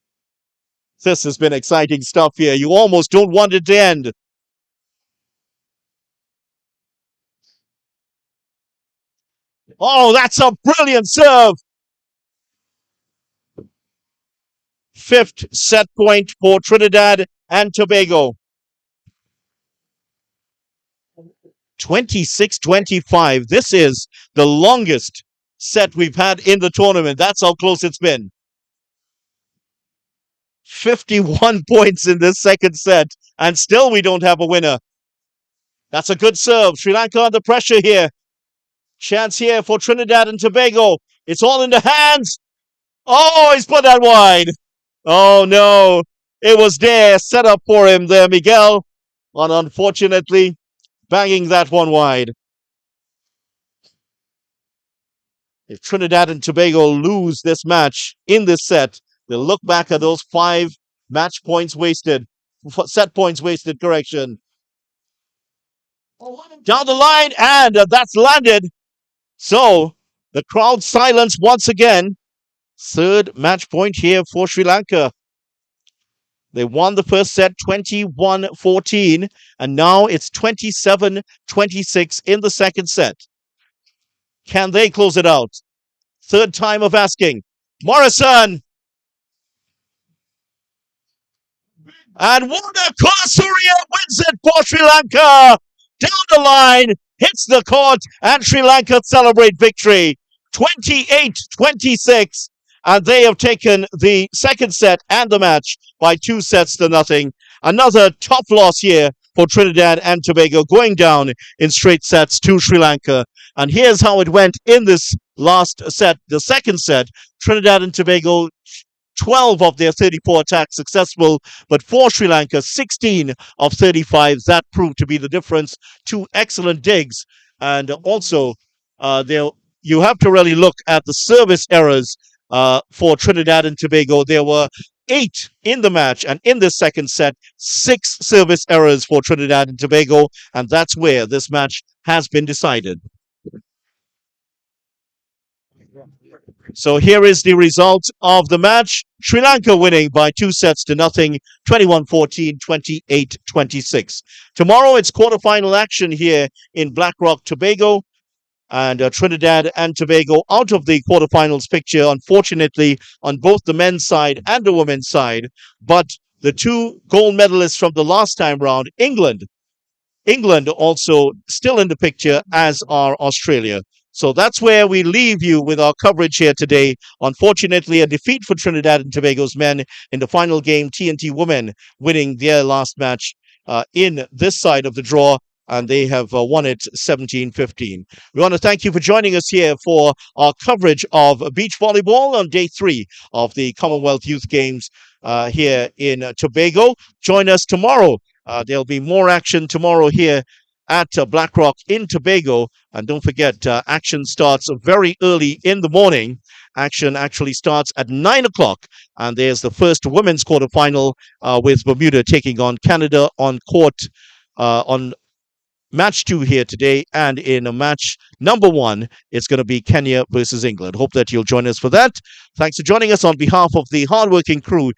this has been exciting stuff here. You almost don't want it to end. Oh, that's a brilliant serve. Fifth set point for Trinidad and Tobago. 26-25. This is the longest set we've had in the tournament. That's how close it's been. 51 points in this second set, and still we don't have a winner. That's a good serve. Sri Lanka under pressure here. Chance here for Trinidad and Tobago. It's all in the hands. Oh, he's put that wide. Oh, no. It was there, set up for him there, Miguel. And unfortunately, banging that one wide. If Trinidad and Tobago lose this match in this set, they'll look back at those 5 match points wasted. Set points wasted, correction. Down the line, and that's landed. So, the crowd silence once again. Third match point here for Sri Lanka. They won the first set 21-14, and now it's 27-26 in the second set. Can they close it out? Third time of asking. Morrison! And Wanda Surya wins it for Sri Lanka. Down the line, hits the court, and Sri Lanka celebrate victory 28-26. And they have taken the second set and the match by 2-0. Another tough loss here for Trinidad and Tobago, going down in straight sets to Sri Lanka. And here's how it went in this last set, the second set. Trinidad and Tobago, 12 of their 34 attacks successful, but for Sri Lanka, 16 of 35. That proved to be the difference. Two excellent digs. And also, you have to really look at the service errors for Trinidad and Tobago. There were 8 in the match, and in the second set, 6 service errors for Trinidad and Tobago, and that's where this match has been decided. So here is the result of the match. Sri Lanka winning by 2-0, 21-14, 28-26. Tomorrow it's quarterfinal action here in Blackrock, Tobago. And Trinidad and Tobago out of the quarterfinals picture, unfortunately, on both the men's side and the women's side. But the 2 gold medalists from the last time round, England also still in the picture, as are Australia. So that's where we leave you with our coverage here today. Unfortunately, a defeat for Trinidad and Tobago's men in the final game, TNT women winning their last match in this side of the draw, and they have won it 17-15. We want to thank you for joining us here for our coverage of beach volleyball on day 3 of the Commonwealth Youth Games here in Tobago. Join us tomorrow. There'll be more action tomorrow here at Blackrock in Tobago. And don't forget, action starts very early in the morning. Action actually starts at 9 o'clock. And there's the first women's quarterfinal with Bermuda taking on Canada on court on match 2 here today. And in match number 1, it's going to be Kenya versus England. Hope that you'll join us for that. Thanks for joining us on behalf of the hardworking crew